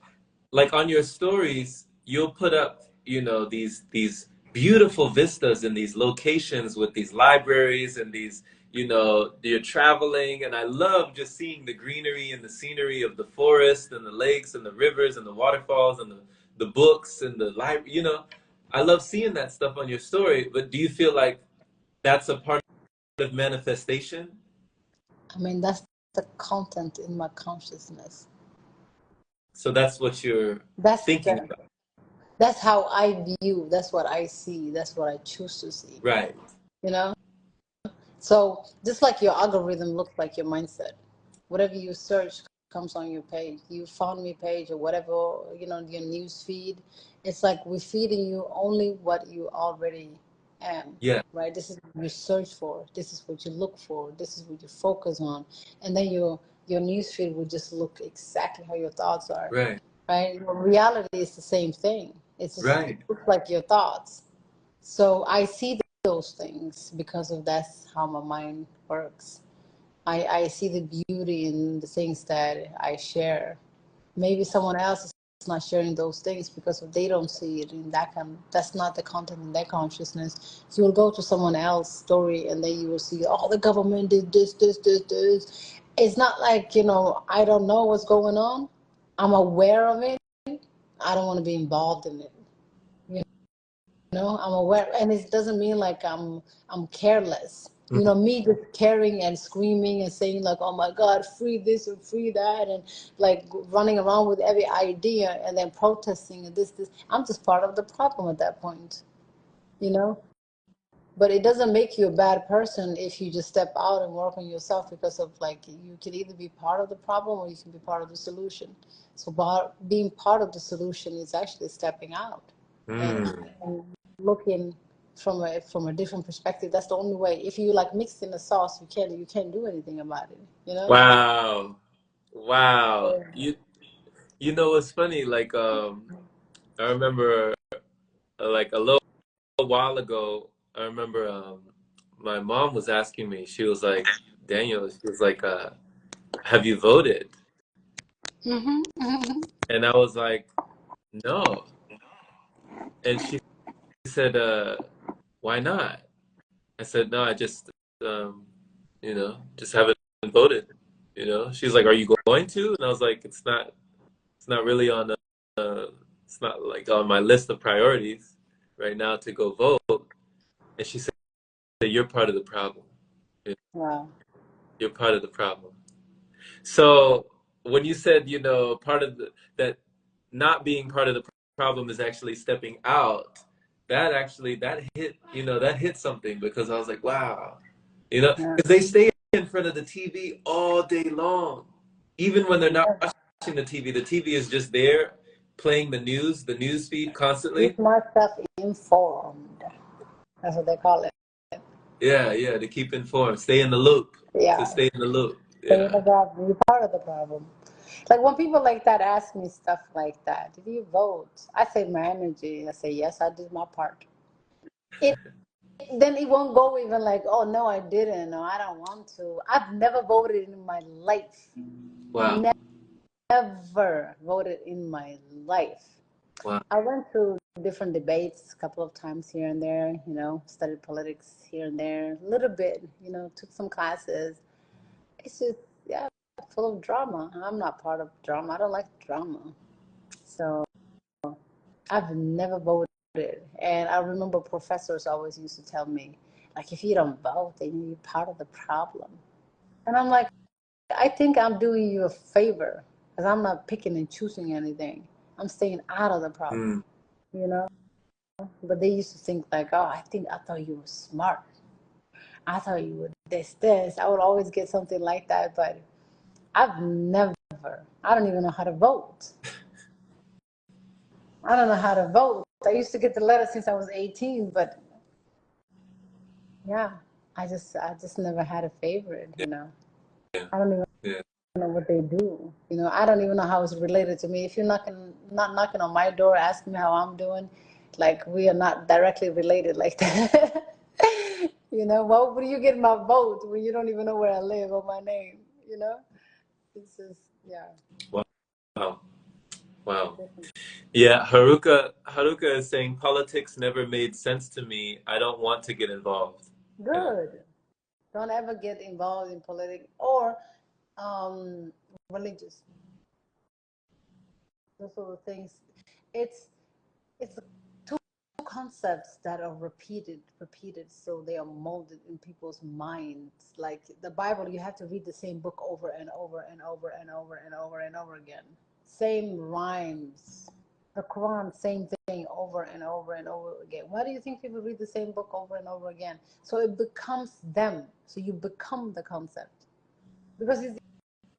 on your stories, you'll put up, these beautiful vistas in these locations with these libraries and these, you're traveling, and I love just seeing the greenery and the scenery of the forest and the lakes and the rivers and the waterfalls and the books and the library, I love seeing that stuff on your story, but do you feel like that's a part of manifestation? I mean, that's the content in my consciousness. So that's what you're That's thinking the, about. that's how I view. That's what I see. That's what I choose to see. Right. You know. So just like your algorithm looks like your mindset, whatever you search comes on your page. You found me page or whatever, your news feed. It's like we're feeding you only what you already am, Yeah. right? This is what you search for. This is what you look for. This is what you focus on, and then your news feed will just look exactly how your thoughts are, Right. right? Your reality is the same thing. It's just Right. it looks like your thoughts. So I see those things because of that's how my mind works. I see the beauty in the things that I share. Maybe someone else is not sharing those things because if they don't see it in that's not the content in their consciousness. So you'll go to someone else's story and then you will see, oh, the government did this. It's not like, I don't know what's going on. I'm aware of it. I don't want to be involved in it. I'm aware, and it doesn't mean like I'm careless. Me just caring and screaming and saying like, "Oh my God, free this and free that," and like running around with every idea and then protesting and this. I'm just part of the problem at that point, you know. But it doesn't make you a bad person if you just step out and work on yourself because of like you can either be part of the problem or you can be part of the solution. So being part of the solution is actually stepping out and, Mm. and looking from a different perspective. That's the only way. If you like mixed in a sauce, you can't do anything about it. Wow. Wow. Yeah. You know what's funny? Like I remember like a little while ago, I remember my mom was asking me, she was like, Daniel, she was like, have you voted? Mm-hmm. And I was like, no. And she said, why not? I said, no, I just, just haven't voted. She's like, are you going to? And I was like, it's not really on it's not like on my list of priorities right now to go vote. And she said, you're part of the problem. Wow. You're part of the problem. So when you said, part of that not being part of the problem is actually stepping out, that hit, that hit something, because I was like, wow, Yeah. because they stay in front of the TV all day long, even when they're not watching the TV is just there playing the news feed constantly. Keep myself informed. That's what they call it. Yeah, yeah, to keep informed, stay in the loop, to Yeah. stay in the loop. Stay in Yeah. the problem. You're part of the problem. Like when people like that ask me stuff like that, did you vote? I save my energy. I say, yes, I did my part. It Then it won't go even like, oh no, I didn't, or I don't want to. I've never voted in my life. Wow. Never voted in my life. Wow. I went through different debates a couple of times here and there, studied politics here and there, a little bit, took some classes. It's just, yeah, full of drama. I'm not part of drama. I don't like drama. So I've never voted. And I remember professors always used to tell me, like, if you don't vote, then you're part of the problem. And I'm like, I think I'm doing you a favor because I'm not picking and choosing anything. I'm staying out of the problem, Mm. you know? But they used to think like, oh, I thought you were smart. I thought you would this. I would always get something like that, but I've never, I don't even know how to vote. I don't know how to vote. I used to get the letter since I was 18, but yeah, I just never had a favorite, Yeah. I don't even Yeah. know what they do. I don't even know how it's related to me. If you're not knocking on my door asking me how I'm doing, like we are not directly related like that. Why would you get my vote when you don't even know where I live or my name? It's just, yeah. Wow. Wow. Yeah, Haruka is saying politics never made sense to me. I don't want to get involved. Yeah. Good. Don't ever get involved in politics or religious. Those sort of things. It's it's two concepts that are repeated, so they are molded in people's minds. Like the Bible, you have to read the same book over and over and over and over and over and over again. Same rhymes. The Quran, same thing over and over and over again. Why do you think people read the same book over and over again? So it becomes them. So you become the concept. Because it's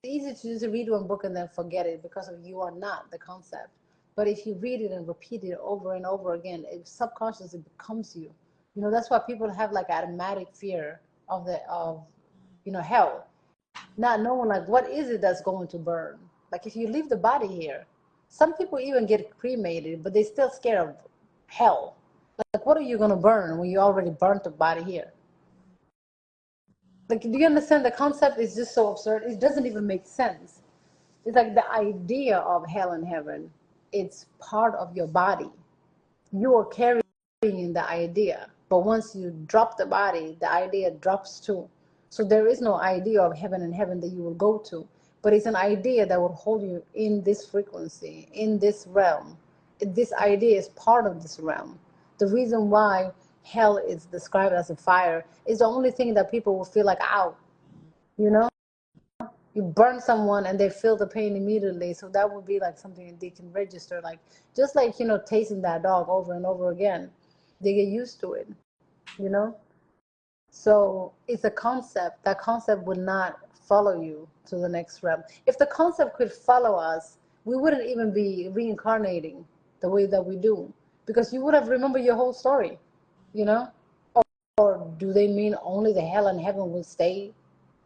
easy to just read one book and then forget it because of you are not the concept. But if you read it and repeat it over and over again, it subconsciously becomes you. That's why people have like automatic fear of hell, not knowing like what is it that's going to burn. Like if you leave the body here, some people even get cremated, but they're still scared of hell. Like what are you going to burn when you already burnt the body here? Like, do you understand the concept is just so absurd? It doesn't even make sense. It's like the idea of hell and heaven, it's part of your body. You are carrying the idea, but once you drop the body, the idea drops too. So there is no idea of heaven and heaven that you will go to, but it's an idea that will hold you in this frequency, in this realm. This idea is part of this realm. The reason why hell is described as a fire is the only thing that people will feel like, ow, you know? You burn someone and they feel the pain immediately, so that would be like something they can register, like just like tasting that dog over and over again, they get used to it you know so it's a concept. That concept would not follow you to the next realm. If the concept could follow us, we wouldn't even be reincarnating the way that we do, because you would have remembered your whole story you know or do they mean only the hell and heaven will stay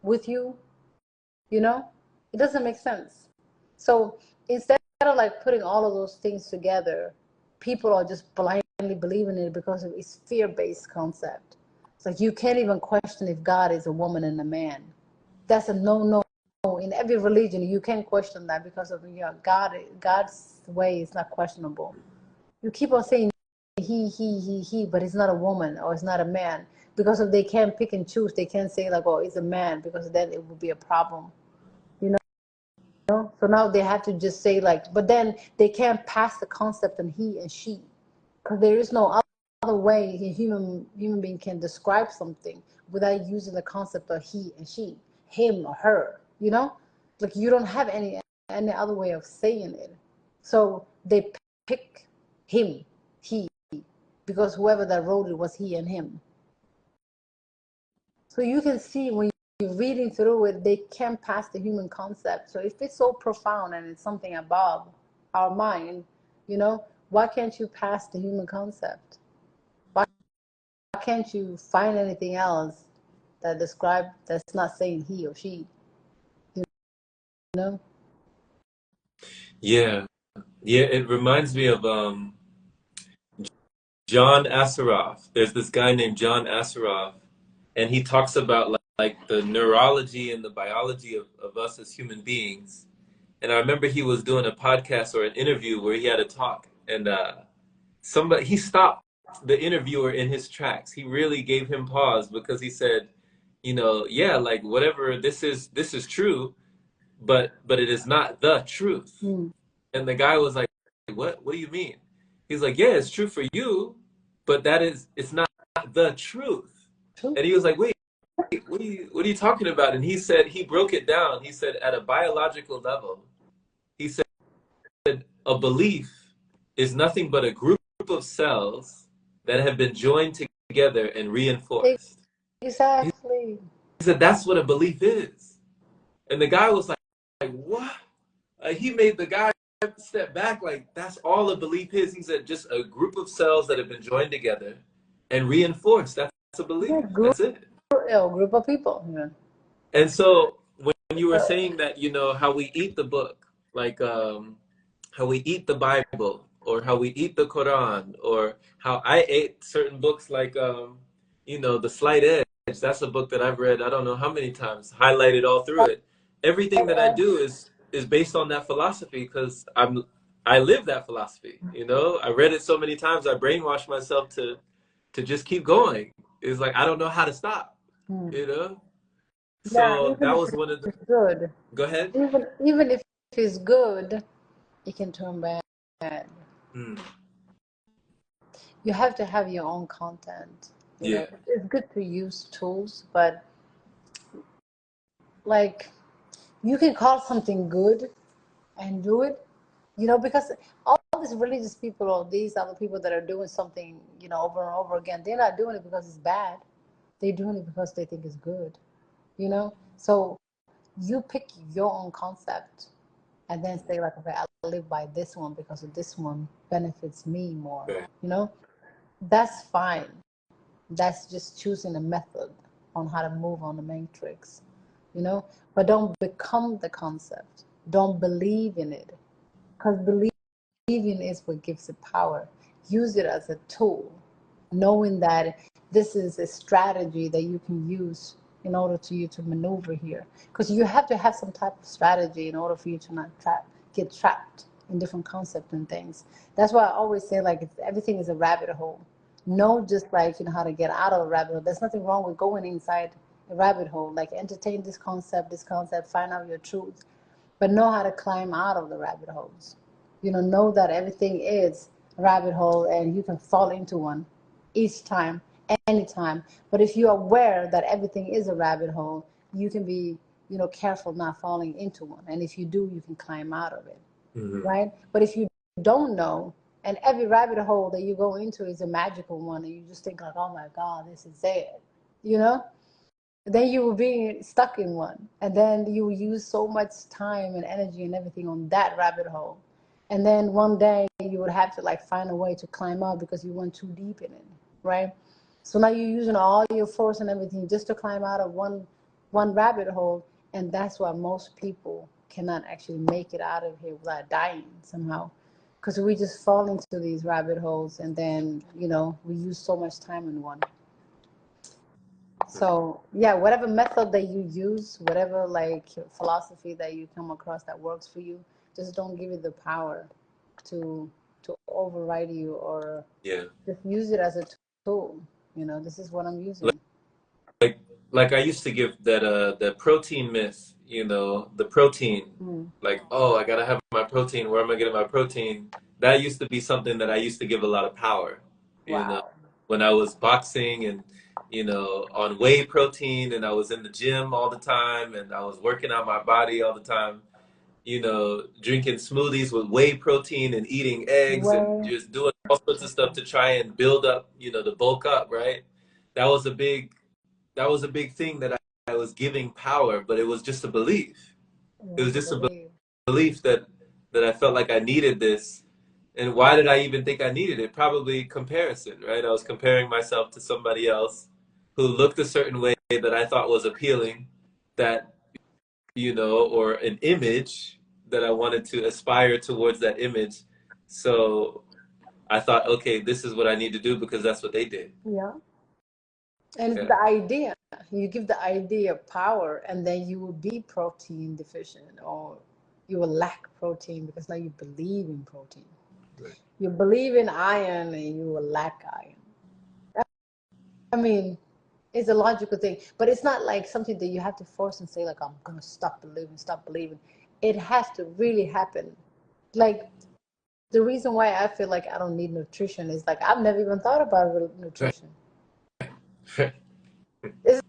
with you? You know, it doesn't make sense. So instead of like putting all of those things together, people are just blindly believing it because of its fear-based concept. It's like you can't even question if God is a woman and a man. That's a no-no. In every religion, you can't question that because of God's way is not questionable. You keep on saying he, but it's not a woman or it's not a man because if they can't pick and choose, they can't say like, oh, it's a man, because then it would be a problem. So now they have to just say like, but then they can't pass the concept of he and she, because there is no other way a human being can describe something without using the concept of he and she, him or her. Like you don't have any other way of saying it. So they pick. him, he, because whoever that wrote it was he and him. So you can see when you're reading through it, they can't pass the human concept. So if it's so profound and it's something above our mind, you know, why can't you pass the human concept? Why can't you find anything else that that's not saying he or she? You know? Yeah. Yeah, it reminds me of John Assaraf. There's this guy named John Assaraf, and he talks about like the neurology and the biology of us as human beings. And I remember he was doing a podcast or an interview where he had a talk, and he stopped the interviewer in his tracks. He really gave him pause because he said, you know, yeah, like whatever this is true, but it is not the truth. And the guy was like, what do you mean? He's like, yeah, it's true for you, but it's not the truth. True. And he was like, wait, what are you talking about? And he said, he broke it down. He said, at a biological level, he said a belief is nothing but a group of cells that have been joined together and reinforced. Exactly. He said, that's what a belief is. And the guy was like what? He made the guy step back, like, that's all a belief is. He said, just a group of cells that have been joined together and reinforced. That's a belief. Yeah, That's it. A group of people. Yeah. And so when you were saying that, you know, how we eat the book, like how we eat the Bible, or how we eat the Quran, or how I ate certain books like, you know, The Slight Edge. That's a book that I've read, I don't know how many times, highlighted all through it. Everything that I do is based on that philosophy because I live that philosophy. You know, I read it so many times, I brainwashed myself to just keep going. It's like I don't know how to stop. You know. Yeah, So even that if was one of the. it's good. Go ahead. Even if it's good, it can turn bad. You have to have your own content. You know, it's good to use tools, but like you can call something good and do it, you know, because all these religious people or these other people that are doing something, you know, over and over again, they're not doing it because it's bad. They're doing it because they think it's good, you know? So you pick your own concept and then say like, okay, I live by this one because this one benefits me more, you know? That's fine. That's just choosing a method on how to move on the matrix, you know? But don't become the concept. Don't believe in it. Because believing is what gives it power. Use it as a tool, knowing that this is a strategy that you can use in order to you to maneuver here. Because you have to have some type of strategy in order for you to not get trapped in different concepts and things. That's why I always say like everything is a rabbit hole. Know just like you know how to get out of a rabbit hole. There's nothing wrong with going inside a rabbit hole. Like entertain this concept, find out your truth, but know how to climb out of the rabbit holes. You know that everything is a rabbit hole and you can fall into one each time, anytime. But if you're aware that everything is a rabbit hole, you can be, you know, careful not falling into one. And if you do, you can climb out of it, right? But if you don't know, and every rabbit hole that you go into is a magical one, and you just think like, oh my God, this is it, you know? Then you will be stuck in one. And then you will use so much time and energy and everything on that rabbit hole. And then one day you would have to like find a way to climb out because you went too deep in it, right? So now you're using all your force and everything just to climb out of one rabbit hole. And that's why most people cannot actually make it out of here without dying somehow. Because we just fall into these rabbit holes and then, you know, we use so much time in one. So yeah, whatever method that you use, whatever like philosophy that you come across that works for you, just don't give it the power to override you, or just use it as a tool. You know, this is what I'm using. Like I used to give that protein myth, you know, the protein. Like, oh, I gotta have my protein. Where am I getting my protein? That used to be something that I used to give a lot of power. You know, when I was boxing and you know on whey protein, and I was in the gym all the time, and I was working out my body all the time. you know, drinking smoothies with whey protein and eating eggs and Well, just doing all sorts of stuff to try and build up, you know, the bulk up, right? That was a big thing that I was giving power, but it was just a belief. it It was was a just a belief. belief that I felt like I needed this. And why did I even think I needed it? Probably comparison, right? I was comparing myself to somebody else who looked a certain way that I thought was appealing, that, you know, or an image that I wanted to aspire towards that image. So I thought, okay, this is what I need to do because that's what they did. Yeah. And it's Yeah. the idea. You give the idea power, and then you will be protein deficient, or you will lack protein because now you believe in protein. Right. You believe in iron, and you will lack iron. I mean, it's a logical thing, but it's not like something that you have to force and say, like, I'm going to stop believing, stop believing. It has to really happen. Like, the reason why I feel like I don't need nutrition is like, I've never even thought about Right. nutrition. It's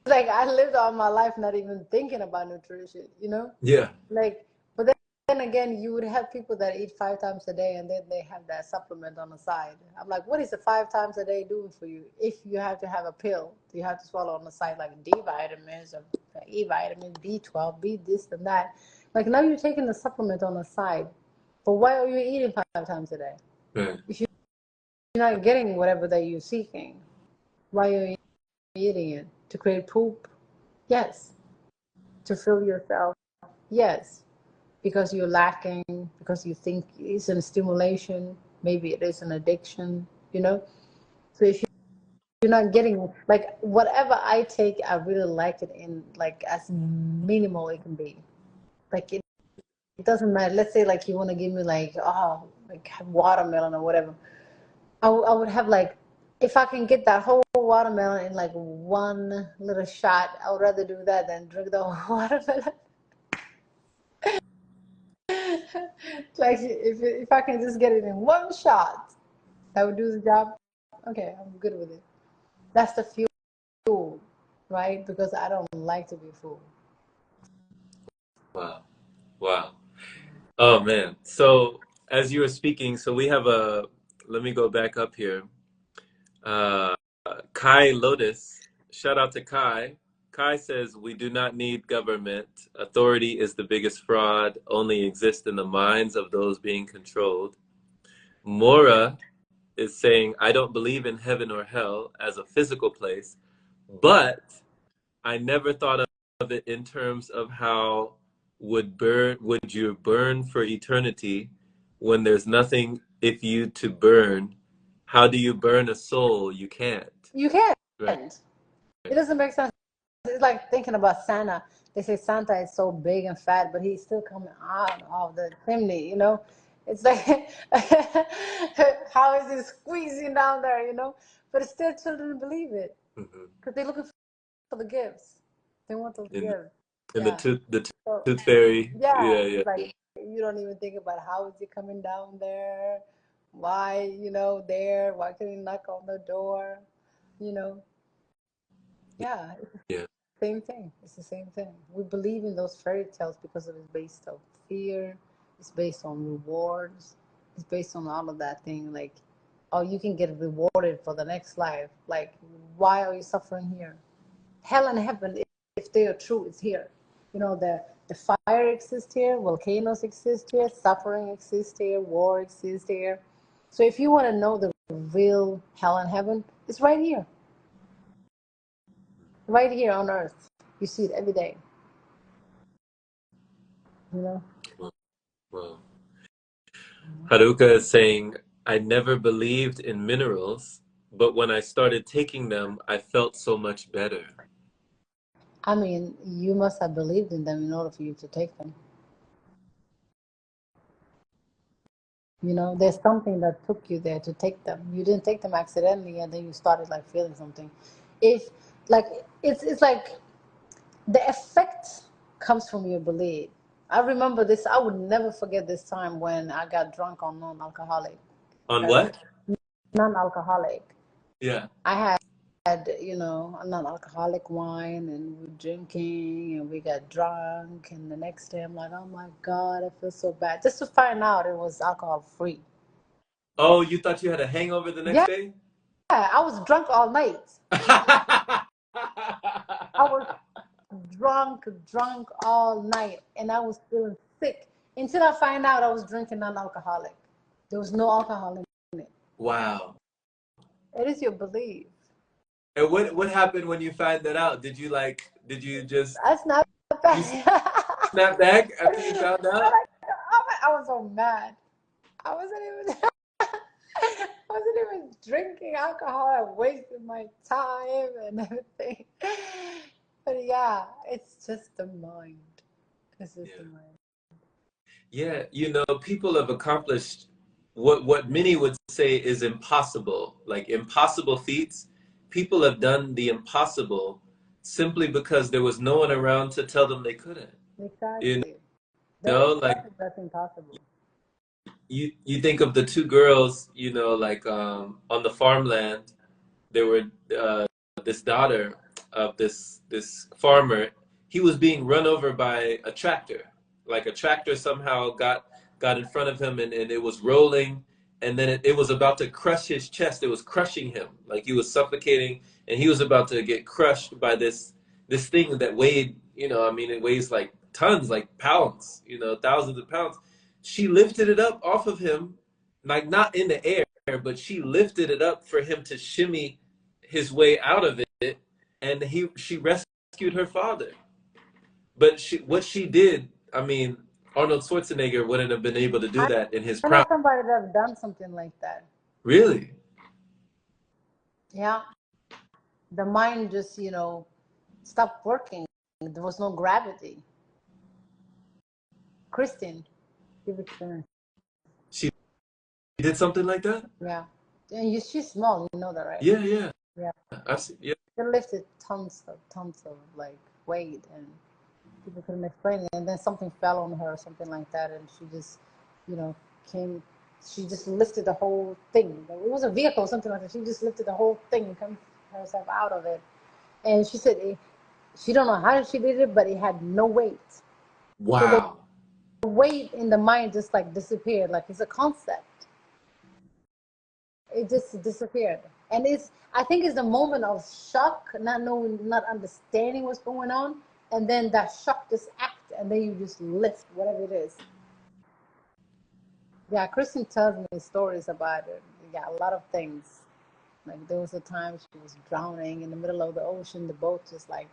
like I lived all my life not even thinking about nutrition, you know? Yeah. Like, but then again, you would have people that eat 5 times a day and then they have that supplement on the side. I'm like, what is the 5 times a day doing for you? If you have to have a pill, you have to swallow on the side like D vitamins or E vitamin, B12, B this and that. Like now you're taking the supplement on the side, but why are you eating 5 times a day? Right. If you're not getting whatever that you're seeking, why are you eating it? To create poop? Yes. To fill yourself? Yes. Because you're lacking, because you think it's a stimulation, maybe it is an addiction, you know? So if you're not getting, like, whatever I take, I really like it in, like, as minimal it can be. Like, it doesn't matter. Let's say, like, you want to give me, like, oh, like, watermelon or whatever. I would have, like, if I can get that whole watermelon in, like, one little shot, I would rather do that than drink the whole watermelon. Like if I can just get it in one shot, that would do the job. Okay, I'm good with it. That's the fuel, right? Because I don't like to be fooled. Wow. Wow. Oh man. So as you were speaking, so we have a, let me go back up here. Uh, Kai Lotus, shout out to Kai. Kai says, we do not need government. Authority is the biggest fraud, only exists in the minds of those being controlled. Mora is saying, I don't believe in heaven or hell as a physical place, but I never thought of it in terms of how would you burn for eternity when there's nothing if you to burn? How do you burn a soul? You can't. You can't. Right. It doesn't make sense. It's like thinking about Santa. They say Santa is so big and fat, but he's still coming out of the chimney, you know? It's like, how is he squeezing down there, you know? But still, children believe it because they're looking for the gifts. They want those In gifts. in Yeah. the So, tooth fairy. yeah, Yeah, yeah. it's like you don't even think about how is he coming down there? Why, you know, there? Why can he knock on the door? You know? Yeah, Yeah. same thing. It's the same thing. We believe in those fairy tales because it is based on fear. It's based on rewards. It's based on all of that thing. Like, oh, you can get rewarded for the next life. Like, why are you suffering here? Hell and heaven, if they are true, is here. You know, the fire exists here, volcanoes exist here, suffering exists here, war exists here. So if you want to know the real hell and heaven, it's right here on earth. You see it every day. You know. Well, well. Haruka is saying, I never believed in minerals, but when I started taking them, I felt so much better. I mean, you must have believed in them in order for you to take them. You know, there's something that took you there to take them. You didn't take them accidentally, and then you started like feeling something. If like it's like the effect comes from your belief. I remember this. I would never forget this time when I got drunk on non-alcoholic. On Beverage. what? Non-alcoholic. Yeah. I had you know, a non-alcoholic wine, and we're drinking, and we got drunk, and the next day I'm like, oh my God, I feel so bad. Just to find out it was alcohol free. Oh, you thought you had a hangover the next Yeah, day? I was drunk all night. I was drunk all night, and I was feeling sick until I find out I was drinking non-alcoholic. There was no alcohol in it. Wow. It is your belief. And what happened when you found that out? Did you just That's not you bad. snap back after you found out? I was so mad. I wasn't even I wasn't even drinking alcohol. I wasted my time and everything. But yeah, it's just the mind. It's just the Yeah. mind. Yeah, you know, people have accomplished what many would say is impossible, like impossible feats. People have done the impossible simply because there was no one around to tell them they couldn't. You Exactly. There know, is like nothing that's impossible. you think of the two girls, you know, like on the farmland, there were this daughter of this farmer. He was being run over by a tractor. Like a tractor somehow got in front of him, and it was rolling, and then it was about to crush his chest. It was crushing him, like he was suffocating, and he was about to get crushed by this thing that weighed, you know, I mean, it weighs like tons, like pounds, you know, thousands of pounds. She lifted it up off of him, like not in the air, but she lifted it up for him to shimmy his way out of it, and she rescued her father. But what she did, I mean, Arnold Schwarzenegger wouldn't have been able to do I that in his know prime. somebody that have done something like that. Really? Yeah. The mind just, stopped working. There was no gravity. Christine, you've experienced. She did something like that? Yeah. And she's small, you know that, right? Yeah, yeah. Yeah. I've seen, yeah. She lifted tons of like weight, and people couldn't explain it. And then something fell on her or something like that, and she just, you know, came. She just lifted the whole thing. It was a vehicle, something like that. She just lifted the whole thing and come herself out of it. And she said she don't know how she did it, but it had no weight. So Wow. the weight in the mind just like disappeared. Like it's a concept. It just disappeared. And I think it's the moment of shock, not knowing, not understanding what's going on, and then that shock just act, and then you just lift whatever it is. Yeah, Kristen tells me stories about it. Yeah, a lot of things. Like there was a time she was drowning in the middle of the ocean. The boat just like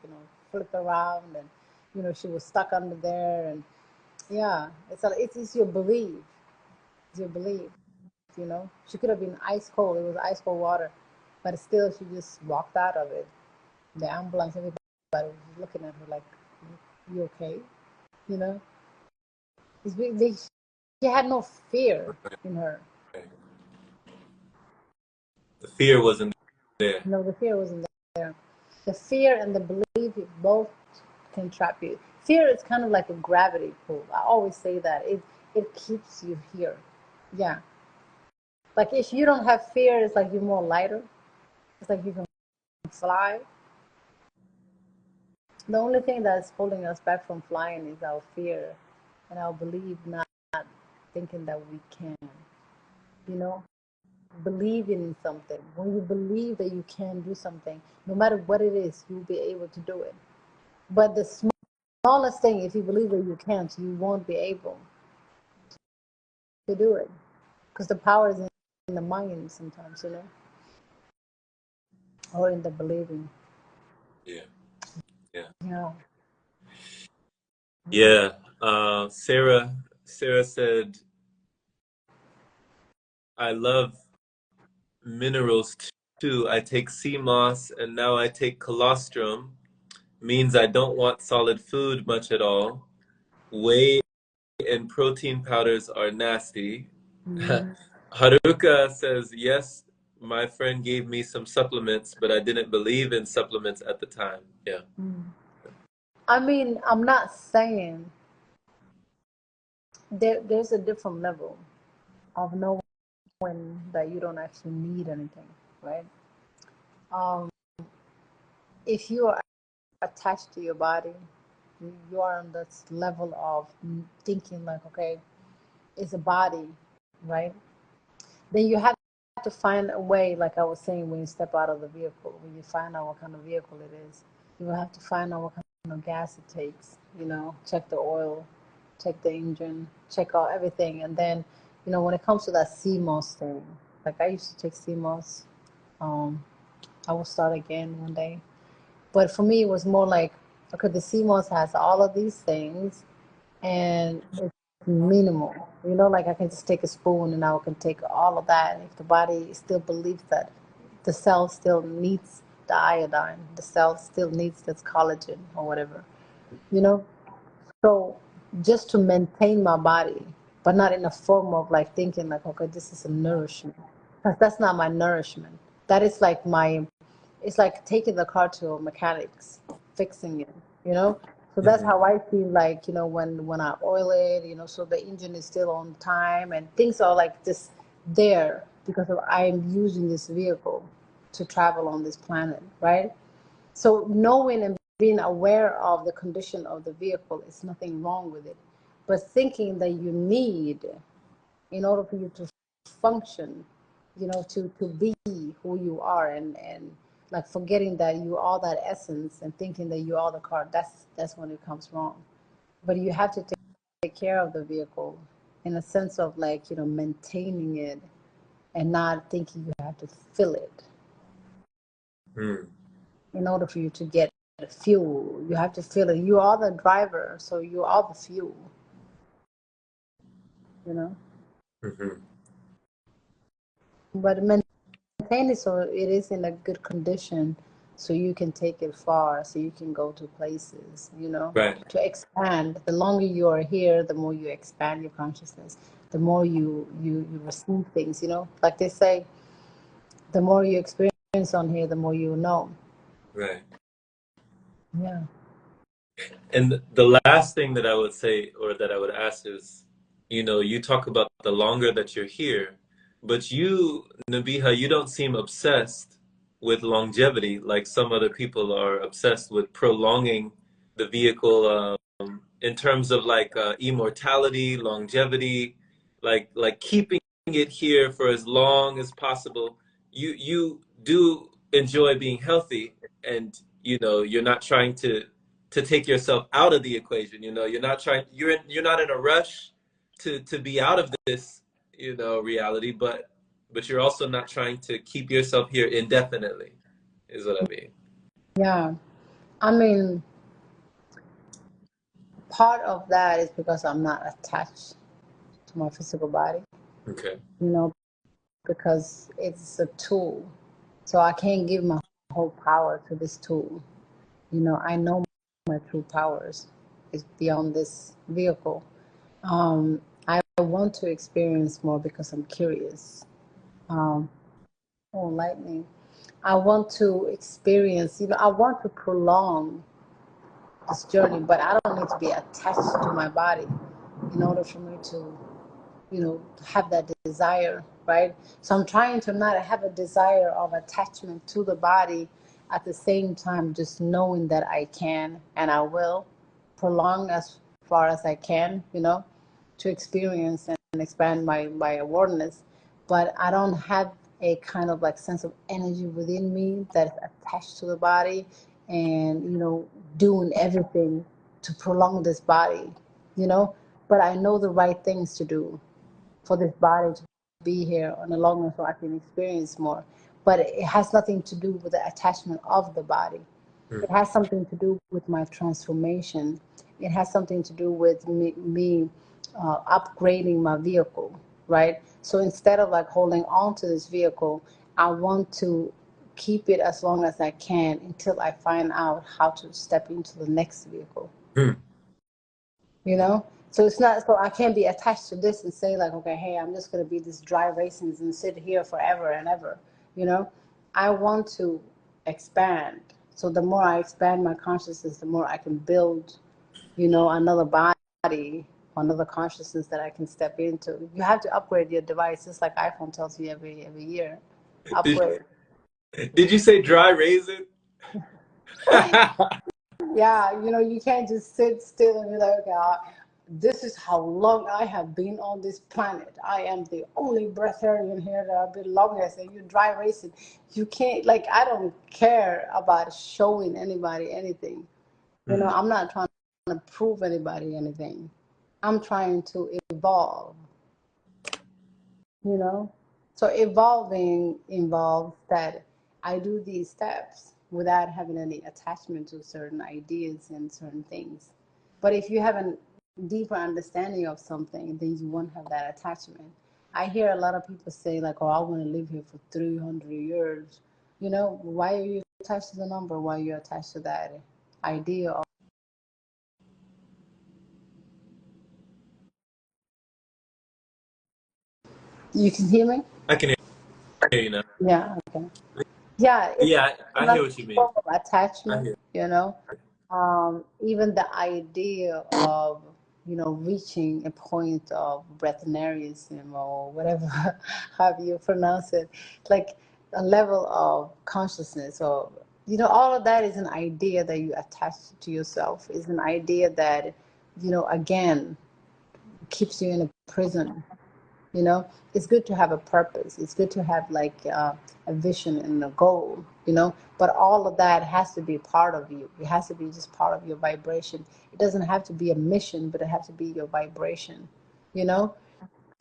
flipped around, and she was stuck under there. And yeah, it's your belief. It's your belief. She could have been ice cold. It was ice cold water, but still she just walked out of it. The ambulance, everybody was looking at her like, "You okay?" You know, she had no fear in her. The fear wasn't there. No, the fear wasn't there. The fear and the belief both can trap you. Fear is kind of like a gravity pull. I always say that it keeps you here. Yeah, like if you don't have fear, it's like you're more lighter. It's like you can fly. The only thing that's holding us back from flying is our fear and our belief, not thinking that we can. You know, believing in something. When you believe that you can do something, no matter what it is, you'll be able to do it. But the smallest thing, if you believe that you can't, you won't be able to do it because the power is in the mind sometimes, or in the believing. Yeah, yeah, Yeah. yeah. Sarah said, "I love minerals too. I take sea moss, and now I take colostrum. Means I don't want solid food much at all. Whey and protein powders are nasty." Mm-hmm. Haruka says, yes, my friend gave me some supplements, but I didn't believe in supplements at the time. Yeah. Mm. I mean, I'm not saying there's a different level of knowing that you don't actually need anything, right? Um, if you are attached to your body, you are on this level of thinking like, okay, it's a body, right? Then you have to find a way, like I was saying, when you step out of the vehicle, when you find out what kind of vehicle it is, you will have to find out what kind of gas it takes, check the oil, check the engine, check out everything. And then, when it comes to that CMOS thing, like I used to take CMOS, I will start again one day. But for me, it was more like, okay, the CMOS has all of these things, and it's minimal. Like I can just take a spoon and I can take all of that. And if the body still believes that the cell still needs the iodine, the cell still needs this collagen or whatever, you know? So just to maintain my body, but not in a form of like thinking like, okay, this is a nourishment. Because that's not my nourishment. That is like it's like taking the car to a mechanics, fixing it. So that's how I feel like, when I oil it, so the engine is still on time and things are like just there because I'm using this vehicle to travel on this planet, right? So knowing and being aware of the condition of the vehicle is nothing wrong with it. But thinking that you need, in order for you to function, to be who you are, and like forgetting that you are that essence and thinking that you are the car, that's when it comes wrong. But you have to take care of the vehicle in a sense of like, maintaining it and not thinking you have to fill it. In order for you to get fuel, you have to fill it. You are the driver, so you are the fuel, you know. But maintain it so it is in a good condition, so you can take it far, so you can go to places, Right. to expand. The longer you are here, the more you expand your consciousness, the more you receive things, like they say, the more you experience on here, the more you know. Right. Yeah. And the last thing that I would say, or that I would ask is, you talk about the longer that you're here, but you, Nabiha, you don't seem obsessed with longevity like some other people are obsessed with prolonging the vehicle, in terms of like immortality, longevity, like keeping it here for as long as possible. You do enjoy being healthy, and you're not trying to take yourself out of the equation. You're not in a rush to be out of this, reality, but you're also not trying to keep yourself here indefinitely, is what I mean. Yeah. I mean, part of that is because I'm not attached to my physical body, Okay. you know, because it's a tool. So I can't give my whole power to this tool. I know my true powers is beyond this vehicle. I want to experience more because I'm curious. Um, oh, lightning. I want to experience, I want to prolong this journey, but I don't need to be attached to my body in order for me to, have that desire, right? So I'm trying to not have a desire of attachment to the body, at the same time just knowing that I can and I will prolong as far as I can, to experience and expand my awareness. But I don't have a kind of like sense of energy within me that is attached to the body and, doing everything to prolong this body, but I know the right things to do for this body to be here on the long run so I can experience more. But it has nothing to do with the attachment of the body. It has something to do with my transformation. It has something to do with me upgrading my vehicle, right? So instead of like holding on to this vehicle, I want to keep it as long as I can until I find out how to step into the next vehicle. So it's not, so I can't be attached to this and say like, okay, hey, I'm just going to be this dry racing and sit here forever and ever. I want to expand. So the more I expand my consciousness, the more I can build, another body, another consciousness that I can step into. You have to upgrade your device, just like iPhone tells you every year. Did, Upgrade. did you say dry raisin? Yeah, you know, you can't just sit still and be like, okay, this is how long I have been on this planet. I am the only breatharian here that I've been longest, and you dry racing. You can't, like, I don't care about showing anybody anything. You know, Mm. I'm not trying to prove anybody anything. I'm trying to evolve, you know? So evolving involves that I do these steps without having any attachment to certain ideas and certain things. But if you have a deeper understanding of something, then you won't have that attachment. I hear a lot of people say, like, oh, I want to live here for 300 years. You know, why are you attached to the number? Why are you attached to that idea of, you can hear me? I can hear you now. Yeah, okay. Yeah, it's Yeah, I hear another what you mean. form of I attachment, hear. you know. Even the idea of, you know, reaching a point of breatharianism or whatever, however you pronounce it, like a level of consciousness or, you know, all of that is an idea that you attach to yourself, is an idea that, you know, again, keeps you in a prison. You know, it's good to have a purpose. It's good to have like a vision and a goal, you know, but all of that has to be part of you. It has to be just part of your vibration. It doesn't have to be a mission, but it has to be your vibration, you know.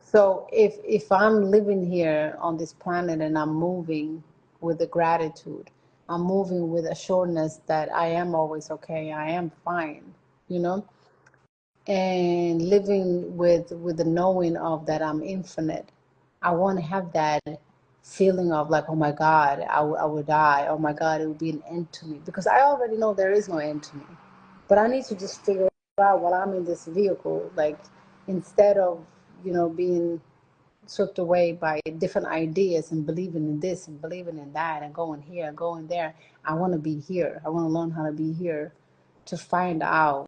So if I'm living here on this planet and I'm moving with the gratitude, I'm moving with assuredness that I am always okay, I am fine, you know, and living with the knowing of that I'm infinite. I want to have that feeling of like, oh my God, I would die. Oh my God, it would be an end to me, because I already know there is no end to me. But I need to just figure out while I'm in this vehicle, like, instead of, you know, being swept away by different ideas and believing in this and believing in that and going here and going there. I want to be here. I want to learn how to be here to find out,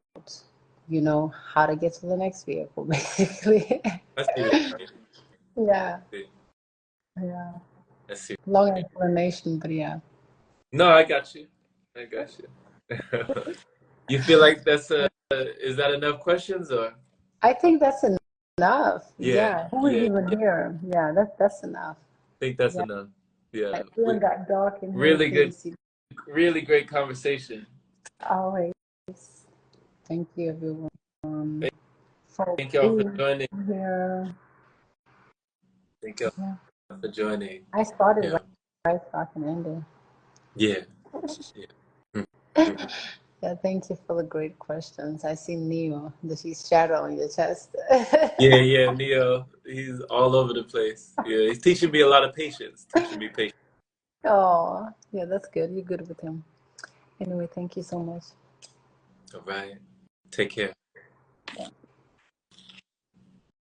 you know, how to get to the next vehicle, basically. I see what you Yeah, mean. yeah. I see. Long explanation, but yeah. No, I got you. I got you. You feel like that's is that enough questions or? I think that's enough. Yeah, Yeah. Who is yeah. even here? Yeah, that's enough. I think that's Yeah. enough. Yeah. It even got dark in here Really too. good, See, really great conversation. always. Thank you, everyone, for Thank y'all for being joining. here. Thank y'all Yeah. for joining. I started Yeah. right so I can end it. Yeah. Yeah. Mhm. Yeah, thank you for the great questions. I see Neo, that she's shadow on your chest. Yeah, yeah, Neo, he's all over the place. Yeah, he's teaching me a lot of patience, teaching me patience. Oh, yeah, that's good. You're good with him. Anyway, thank you so much. All right. Take care. Yeah.